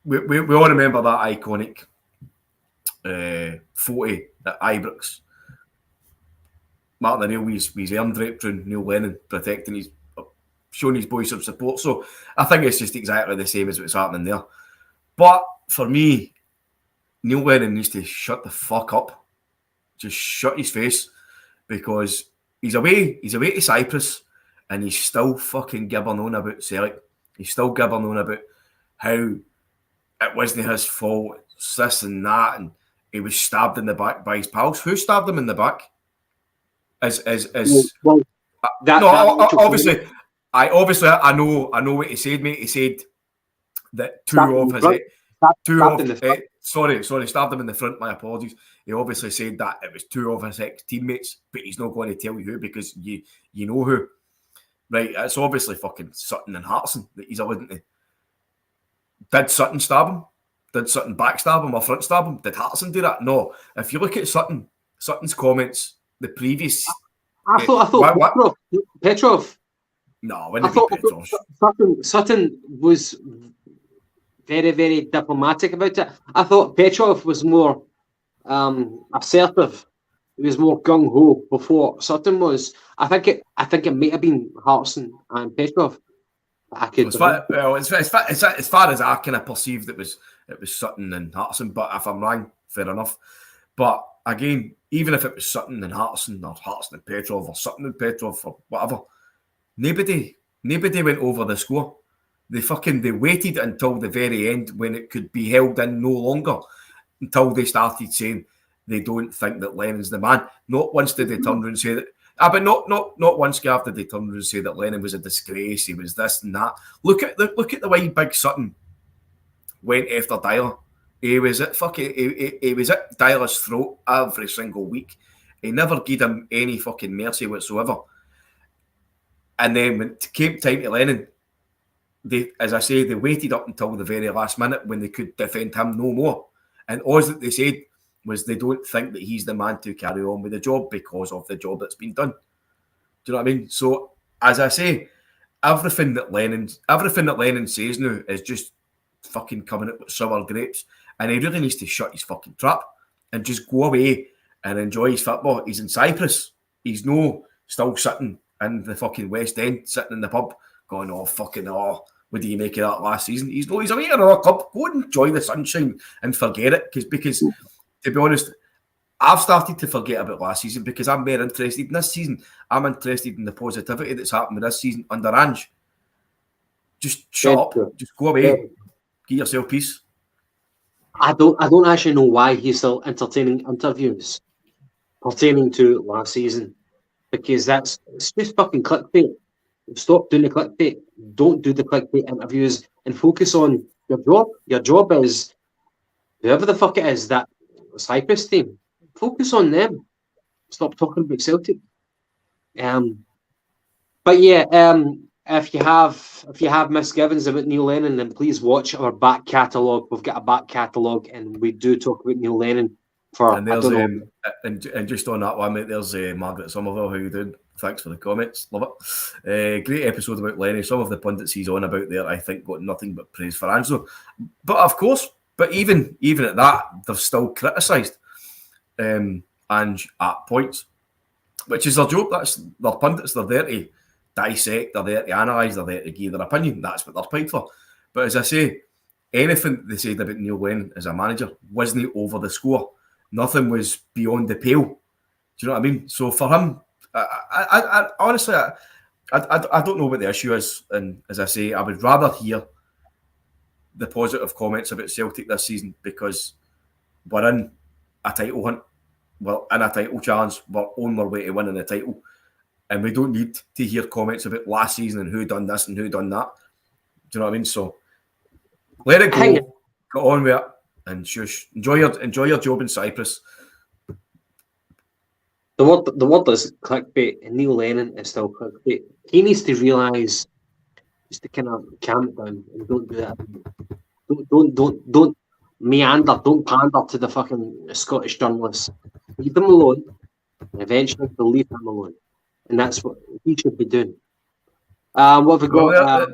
we all remember that iconic photo at Ibrox. Martin O'Neill with his arm draped around Neil Lennon, showing his boys some support. So I think it's just exactly the same as what's happening there. But for me, Neil Lennon needs to shut the fuck up. Just shut his face, because he's away to Cyprus and he's still fucking gibbering on about Celtic. He's still gibbering on about how it wasn't his fault, it's this and that, and he was stabbed in the back by his pals. Who stabbed him in the back? Obviously, I know what he said, mate. He said that stabbed him in the front. My apologies. He obviously said that it was two of his ex-teammates, but he's not going to tell you who, because you know who. Right, it's obviously fucking Sutton and Hartson that he's alluding to. Did Sutton stab him? Did Sutton backstab him or front stab him? Did Hartson do that? No. If you look at Sutton's comments, the previous... I thought Petrov. No, I thought Petrov. Sutton was very, very diplomatic about it. I thought Petrov was more assertive. He was more gung ho before Sutton was. I think it might have been Hartson and Petrov. As far as I kind of perceived, it was Sutton and Hartson. But if I'm wrong, fair enough. But again, even if it was Sutton and Hartson, or Hartson and Petrov, or Sutton and Petrov, or whatever, nobody went over the score. They waited until the very end, when it could be held in no longer, until they started saying they don't think that Lennon's the man. Not once did they turn around and say that. But not once, Gav, did they turn around and say that Lennon was a disgrace. He was this and that. Look at the way Big Sutton went after Dyler. He was at Dyler's throat every single week. He never gave him any fucking mercy whatsoever. And then when it came time to Lennon, they waited up until the very last minute when they could defend him no more. And all that they said was they don't think that he's the man to carry on with the job because of the job that's been done. Do you know what I mean? So, as I say, everything that Lennon says now is just fucking coming out with sour grapes, and he really needs to shut his fucking trap and just go away and enjoy his football. He's in Cyprus. He's still sitting in the fucking West End, sitting in the pub, going, what do you make of that last season? He's away at another club. Go and enjoy the sunshine and forget it, because to be honest, I've started to forget about last season because I'm more interested in this season. I'm interested in the positivity that's happened this season under Ange. Just shut up. Just go away. Get yourself peace. I don't actually know why he's still entertaining interviews pertaining to last season, because it's just fucking clickbait. Stop doing the clickbait. Don't do the clickbait interviews and focus on your job. Your job is whoever the fuck it is, that Cyprus team. Focus on them. Stop talking about Celtic. But yeah, if you have misgivings about Neil Lennon, then please watch our back catalogue. We've got a back catalogue, and we do talk about Neil Lennon for. And there's and just on that one, mate, there's Margaret Somerville. How you doing? Thanks for the comments. Love it. Great episode about Lenny. Some of the pundits he's on about there, I think, got nothing but praise for Angelo. But of course, even at that, they've still criticised Ange at points, which is their job. That's their pundits. They're there to dissect, they're there to analyse, they're there to give their opinion. That's what they're paid for. But as I say, anything they said about Neil Lennon as a manager wasn't over the score. Nothing was beyond the pale. Do you know what I mean? So for him, I honestly, I don't know what the issue is. And as I say, I would rather hear the positive comments about Celtic this season, because we're in a title hunt, we're in a title challenge, we're on our way to winning the title, and we don't need to hear comments about last season and who done this and who done that. Do you know what I mean? So let it go, get on with it, and shush. Enjoy your job in Cyprus. The word is clickbait, and Neil Lennon is still clickbait. He needs to realise just to kind of calm it down and don't do that. Don't meander, don't pander to the fucking Scottish journalists. Leave them alone, and eventually they'll leave them alone. And that's what he should be doing. What have we got?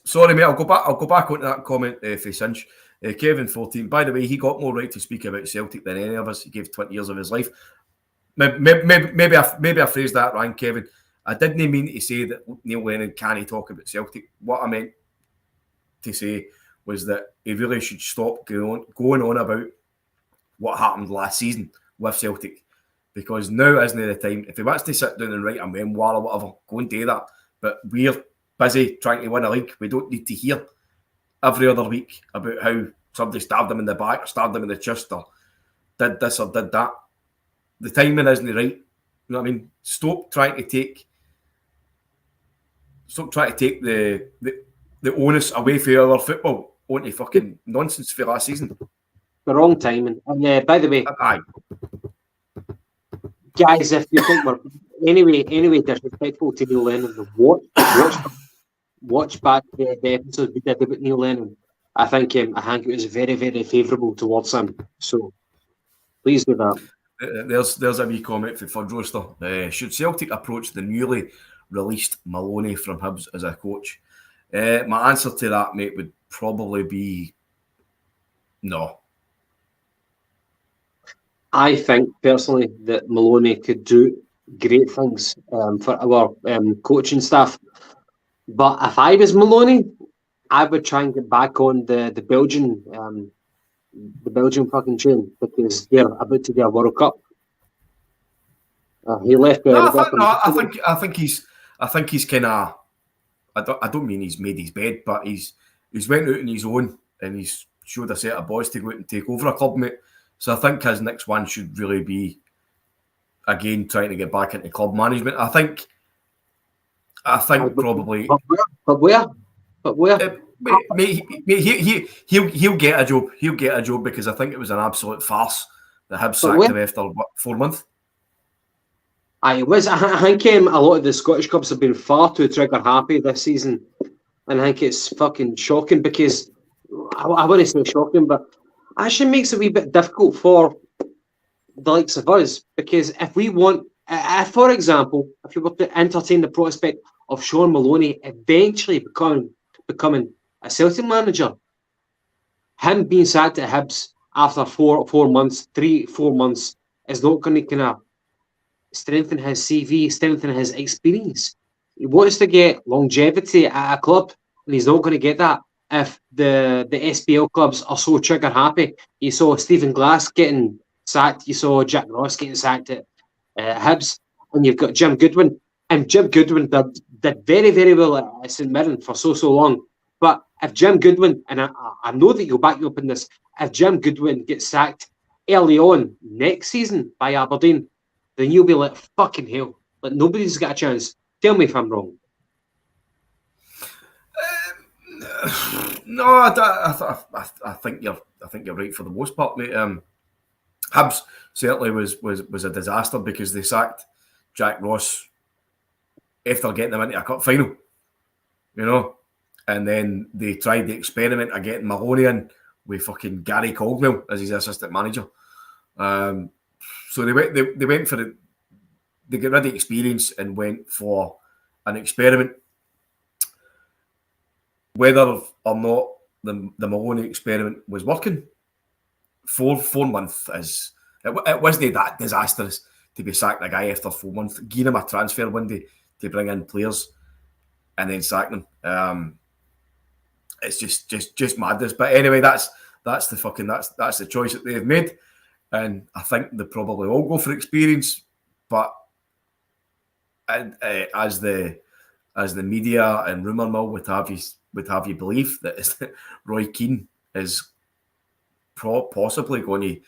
Sorry, mate. I'll go back onto that comment for Cinch. Kevin 14. By the way, he got more right to speak about Celtic than any of us. He gave 20 years of his life. Maybe I phrased that wrong, Kevin. I didn't mean to say that Neil Lennon can't talk about Celtic. What I meant to say was that he really should stop going on about what happened last season with Celtic, because now isn't the time. If he wants to sit down and write a memoir or whatever, go and do that. But we're busy trying to win a league. We don't need to hear every other week about how somebody stabbed him in the back or stabbed him in the chest or did this or did that. The timing isn't right. You know what I mean? Stop trying to take the onus away from our football onto fucking nonsense for last season. The wrong timing. And by the way, aye. Guys, if you think we're anyway disrespectful to Neil Lennon, watch back the episode we did about Neil Lennon. I think it was very, very favourable towards him. So please do that. There's a wee comment for Fudge Roaster. Should Celtic approach the newly released Maloney from Hibs as a coach? My answer to that, mate, would probably be no. I think personally that Maloney could do great things for our coaching staff. But if I was Maloney, I would try and get back on the Belgian fucking chain, because they're about to get a World Cup. He left. I think he's kind of. I don't mean he's made his bed, but he's went out on his own and he's showed a set of boys to go out and take over a club, mate. So I think his next one should really be, again, trying to get back into club management. I think probably. But where? Mate, he'll get a job. He'll get a job, because I think it was an absolute farce that Hibs sacked him after 4 months. I think a lot of the Scottish clubs have been far too trigger happy this season, and I think it's fucking shocking, because I want to say shocking, but actually makes it a wee bit difficult for the likes of us, because if we want, for example, if you were to entertain the prospect of Sean Maloney eventually becoming a Celtic manager, him being sacked at Hibs after 4 months, 3-4 months, is not going to kind of strengthen his CV, strengthen his experience. He wants to get longevity at a club, and he's not going to get that if the SPL clubs are so trigger happy. You saw Stephen Glass getting sacked, you saw Jack Ross getting sacked at Hibs, and you've got Jim Goodwin. And Jim Goodwin did very, very well at St Mirren for so long. But if Jim Goodwin, and I know that you'll back me up in this, if Jim Goodwin gets sacked early on next season by Aberdeen, then you'll be like, fucking hell. Like, nobody's got a chance. Tell me if I'm wrong. No, I think you're right for the most part, mate. Hibs certainly was a disaster, because they sacked Jack Ross after getting them into a cup final, you know, and then they tried the experiment of getting Maloney in with fucking Gary Caldwell as his assistant manager. So they went for it. They got rid of experience and went for an experiment. Whether or not the Maloney experiment was working, 4 months is it wasn't that disastrous to be sacked a guy after 4 months, give him a transfer window to bring in players, and then sack them. It's just madness. But anyway, that's the choice that they've made, and I think they probably all go for experience. But as the media and rumour mill would have you believe that Roy Keane is possibly going to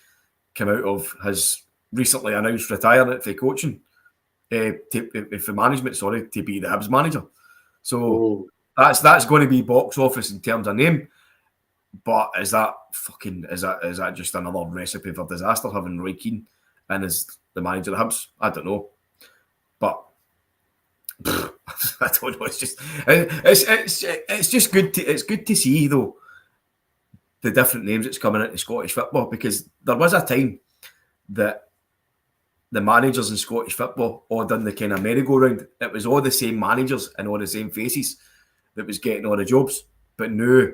come out of his recently announced retirement for coaching, for management, to be the Hibs manager. So that's going to be box office in terms of name. But is that just another recipe for disaster, having Roy Keane in his the manager of Hibs. I don't know, but I don't know. It's just good to see though the different names that's coming into Scottish football, because there was a time that the managers in Scottish football all done the kind of merry-go-round. It was all the same managers and all the same faces that was getting all the jobs. But now,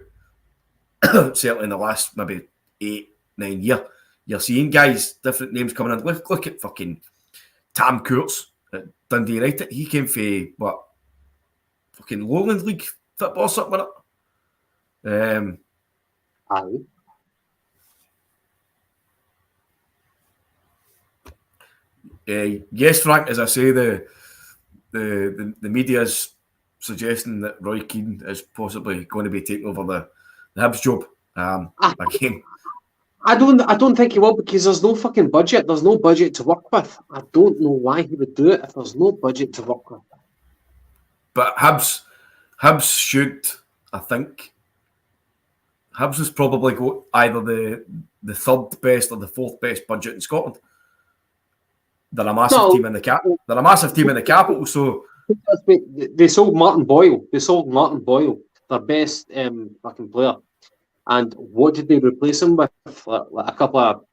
certainly in the last maybe 8-9 years, you're seeing guys, different names coming in. Look at fucking Tam Courts at Dundee United. He came from, what, fucking Lowland League football or something like that. Aye. Yes, Frank, as I say, the media is suggesting that Roy Keane is possibly going to be taking over the Hibs job again. I don't think he will, because there's no fucking budget. There's no budget to work with. I don't know why he would do it if there's no budget to work with. But Hibs should, I think, Hibs has probably got either the third best or the fourth best budget in Scotland. They're a massive team in the They're a massive team in the capital. So they sold Martin Boyle. Their best fucking player. And what did they replace him with? Like a couple of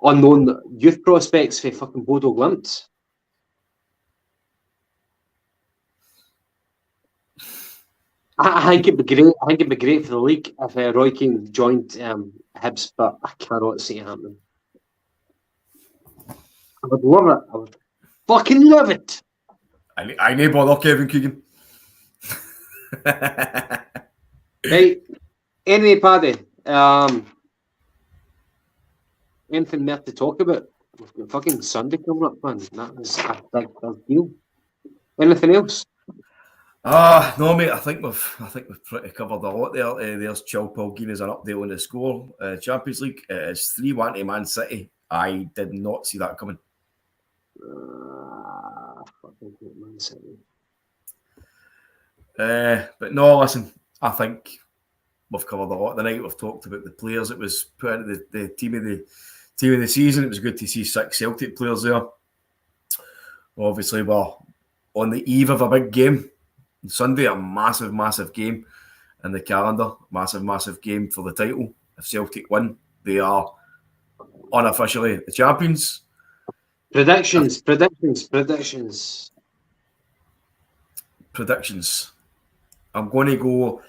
unknown youth prospects for fucking Bodo Glimt. I think it'd be great. I think it'd be great for the league if Roy Keane joined Hibs, but I cannot see it happening. I would love it. I would fucking love it. I need bother Kevin Keegan. Right. Anyway, Paddy, anything more to talk about? We've got fucking Sunday coming up, man. That is a big deal. Anything else? No, mate. I think we've pretty covered a lot there. There's Chilpal Guinness an update on the score. Champions League, it's 3-1 to Man City. I did not see that coming. Fucking hate Man City. But no, listen. I think we've covered a lot tonight. We've talked about the players that was put into the team of the season. It was good to see 6 Celtic players there. Obviously, we're on the eve of a big game. Sunday, a massive game in the calendar. Massive game for the title. If Celtic win, they are unofficially the champions. Predictions. I'm going to go.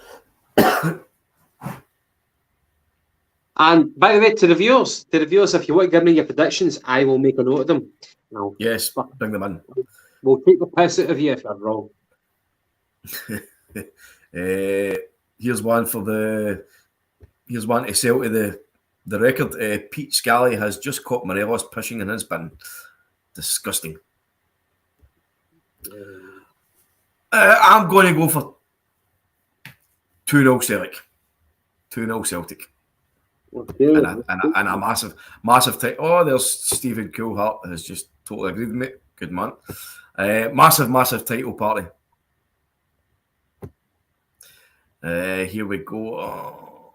And by the way, to the viewers, if you want to give me your predictions, I will make a note of them. No. Yes, bring them in. We'll take the piss out of you if you're wrong. Here's one to sell to the record. Pete Scally has just caught Morelos pushing in his bin. Disgusting. I'm going to go for 2-0 Celtic. 2-0 Celtic. Okay. And a massive Oh, there's Stephen Coolhart has just totally agreed with me. Good man. Massive title party. Here we go.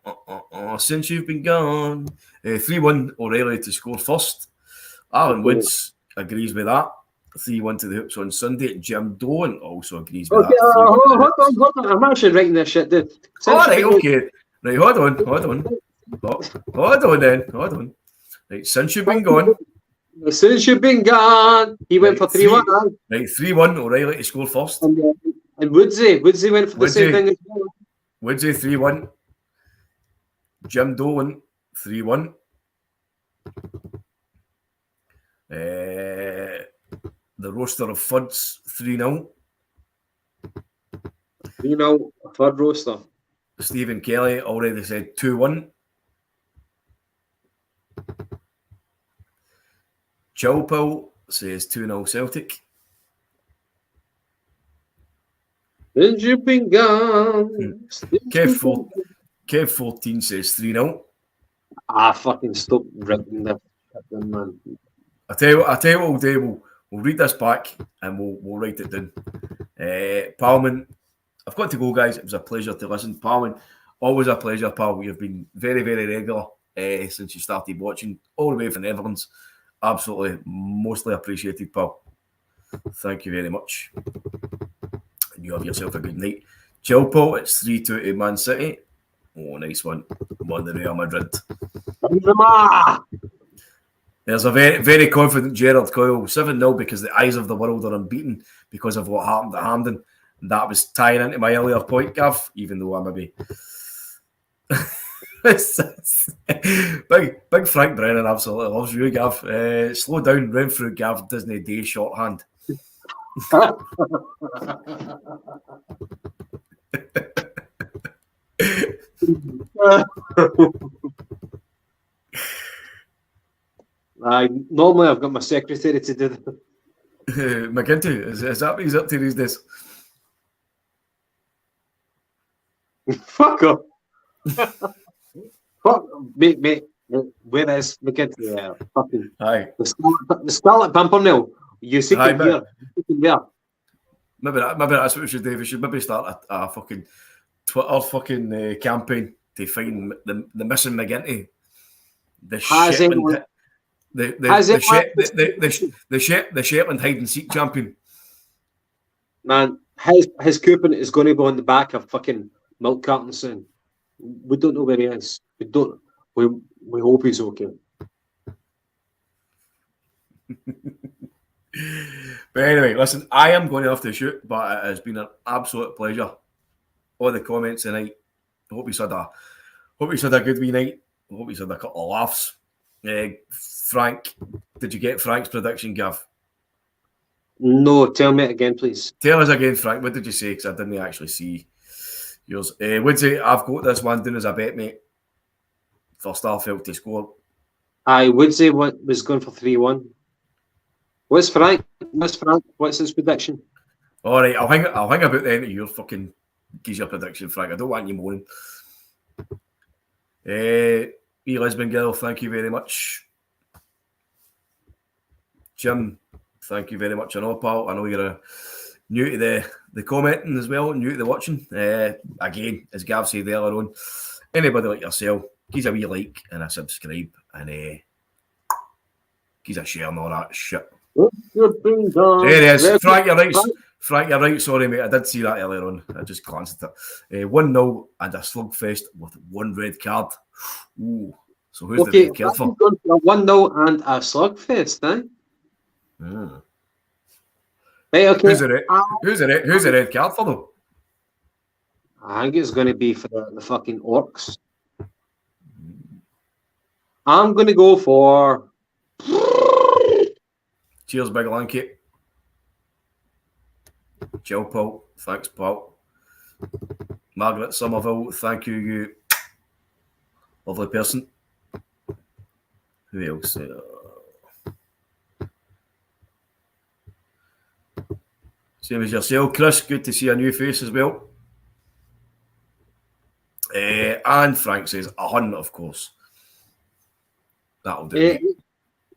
Since you've been gone. 3-1 O'Reilly to score first. Alan Woods agrees with that. 3-1 to the Hoops on Sunday. Jim Dolan also agrees with that. Hold on. I'm actually writing this shit down. Alright, okay. Right, hold on. Hold on. Right, since you've been gone. Since you've been gone. He went for 3-1. Right, 3-1 O'Reilly to score first. And Woodsy went for the same thing as well. Woodsy 3-1. Jim Dolan 3-1. The roaster of Fuds 3-0. 3-0 Fud roaster. Stephen Kelly already said 2-1. Chilpal says 2-0 Celtic. Since you've been gone. Kev 14 says 3-0. Fucking stop writing this shit down, man. I tell you what we'll do. We'll read this back and we'll write it down. Palman, I've got to go, guys. It was a pleasure to listen. Palman, always a pleasure, pal. You've been very, very regular since you started watching, all the way from the Netherlands. Absolutely, mostly appreciated, pal. Thank you very much. And you have yourself a good night. Chill, Paul. It's 3-2 to Man City. Oh, nice one. I'm on the Real Madrid. There's a very, very confident Gerard Coyle. 7-0 because the eyes of the world are unbeaten because of what happened at Hampden. That was tying into my earlier point, Gav, even though I maybe... big Frank Brennan absolutely loves you, Gav. Slow down, Renfrew, Gav, Disney Day shorthand. Normally I've got my secretary to do that. McGinty, is that what he's up to these days? Fuck up. Fuck, mate, where is McGinty? Fucking Aye. The Scarlet Pimpernel. You see it here. Maybe that's what we should do. We should maybe start a fucking Twitter fucking campaign to find the missing McGinty. The Shetland hide and seek champion. Man, his coupon is going to be on the back of fucking milk cartons soon. We don't know where he is. We hope he's okay. But anyway, listen, I am going to have to shoot, but it has been an absolute pleasure. All the comments tonight. I hope you had a good wee night. I hope you had a couple of laughs. Frank, did you get Frank's prediction, Gav? No, tell me it again, please. Tell us again, Frank. What did you say? Because I didn't actually see yours. Woodsy, I've got this one down as a bet, mate, for Starfelt to score. I would say what was going for 3-1. What's Frank? What's his prediction? All right, I'll hang about the end of your fucking geezer prediction, Frank. I don't want you moaning. Lisbon Girl, thank you very much. Jim, thank you very much. I know, pal. I know you're new to the commenting as well, new to the watching. Again, as Gav said earlier on, anybody like yourself, give a wee like and a subscribe and give a share and all that shit. There it is. Frank, you're right. Frank, you're right. Sorry, mate. I did see that earlier on. I just glanced at it. 1-0 and a slugfest with one red card. Ooh. So who's the red card for? 1-0 and a slugfest, eh? Mm. Right, okay. Who's the red card for, though? I think it's going to be for the fucking Orcs. I'm going to go for... Cheers, Big Lanky. Jill Paul, thanks, Paul. Margaret Somerville, thank you, you lovely person. Who else? Same as yourself, Chris. Good to see a new face as well. And Frank says 100, of course. That'll do.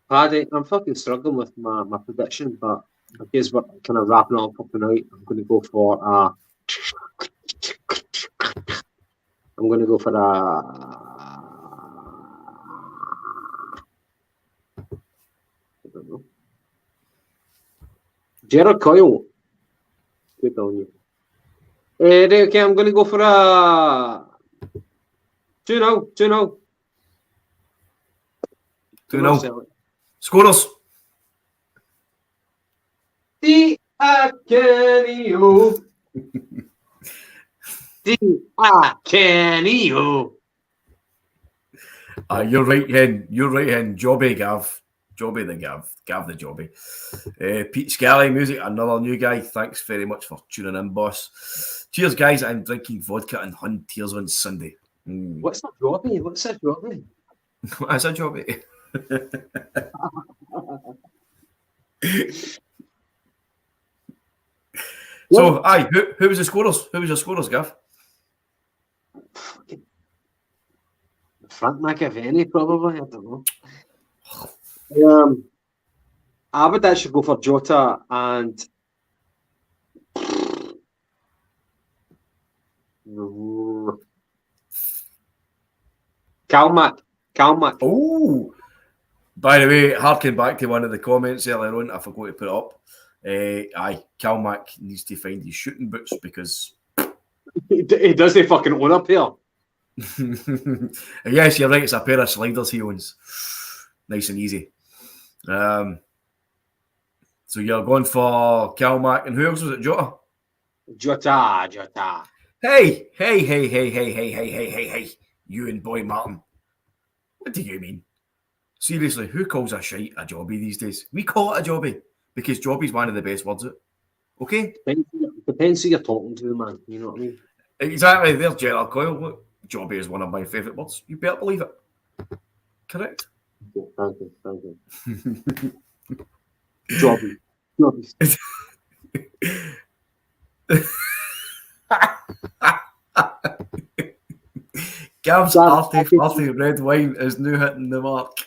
Paddy, I'm fucking struggling with my prediction, but I guess we're kind of wrapping up for tonight. I'm going to go for I don't know. Gerard Coyle. Good on you. Okay, I'm going to go for a 2-0. 2-0. Scorers. Di Akenio. You're right, Hen. You're right, Hen. Jobby, Gav. Jobby the Gav. Gav the Jobby. Pete Scally, music, another new guy. Thanks very much for tuning in, boss. Cheers, guys. I'm drinking vodka and Hun Tears on Sunday. What's that Jobby? What's that Jobby? What's a Jobby? So, who was the scorers? Who was your scorers, Gav? Frank McAvenny, probably. I don't know. I would actually go for Jota and Calmac. Oh, By the way, harking back to one of the comments earlier on, I forgot to put it up. Calmac needs to find his shooting boots because He doesn't fucking own up here. yes, you're right. It's a pair of sliders he owns. Nice and easy. So you're going for Calmac, and who else was it? Jota. Jota. Hey. You and Boy Martin. What do you mean? Seriously, who calls a shite a jobby these days? We call it a jobby because jobby's one of the best words. Okay? Depends who you're talking to, man. You know what I mean? Exactly. There's Gerald Coyle. Look, jobby is one of my favourite words. You better believe it. Correct? Thank you. Jobby. Gav's arty red wine is now hitting the mark.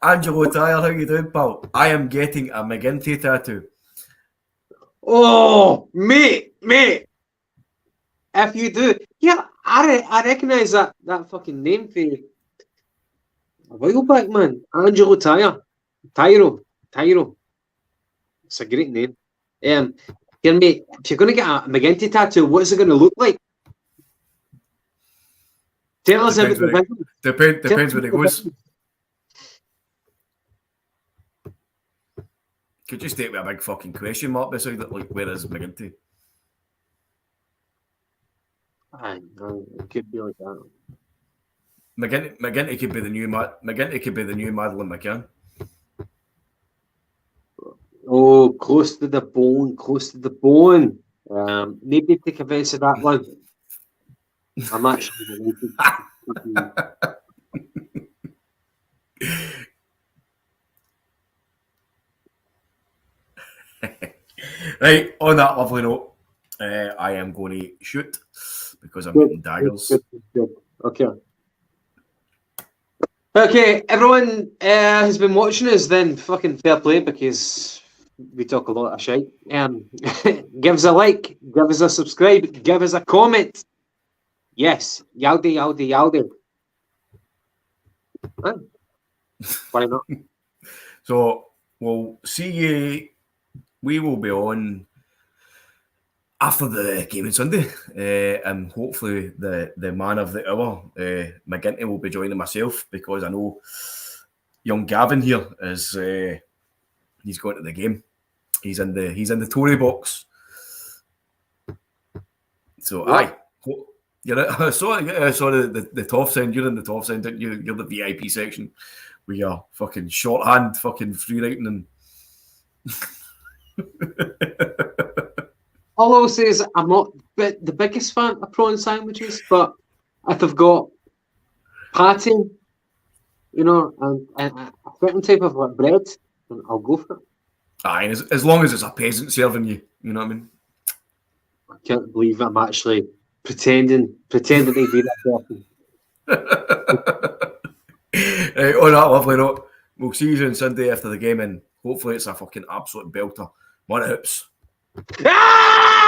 Angelo Tyre, how you doing, pal? I am getting a McGinty tattoo. Oh, mate. If you do, yeah, I recognise that fucking name for a while back, man. Angelo Tyro. It's a great name. Here, mate, if you're going to get a McGinty tattoo, what's it going to look like? Tell us everything. Depends where it goes. Could you state with a big fucking question mark beside it, like where is McGinty? Aye, no, it could be like that. McGinty could be the new Madeleine McCann. Oh, close to the bone. Maybe take offence to that one. I'm actually related. Right, on that lovely note, I am going to shoot because I'm getting daggers. Good. Okay, everyone has been watching us, then fucking fair play because we talk a lot of shit. Give us a like, give us a subscribe, give us a comment. Yes, yowdy. Why not? So we'll see you. We will be on after the game on Sunday, and hopefully the man of the hour, McGinty, will be joining myself because I know young Gavin here is he's going to the game. He's in the Tory box. So you're sorry the top sound. You're in the top sound, aren't you? You're the VIP section. We are fucking shorthand, fucking free writing and. All I will say is I'm not the biggest fan of prawn sandwiches, but if I've got patty, and a certain type of bread, then I'll go for it. Aye, as long as it's a peasant serving you, you know what I mean? I can't believe I'm actually pretending to be that person. Right, on that lovely note, we'll see you on Sunday after the game, and hopefully it's a fucking absolute belter. One hoops. Ah!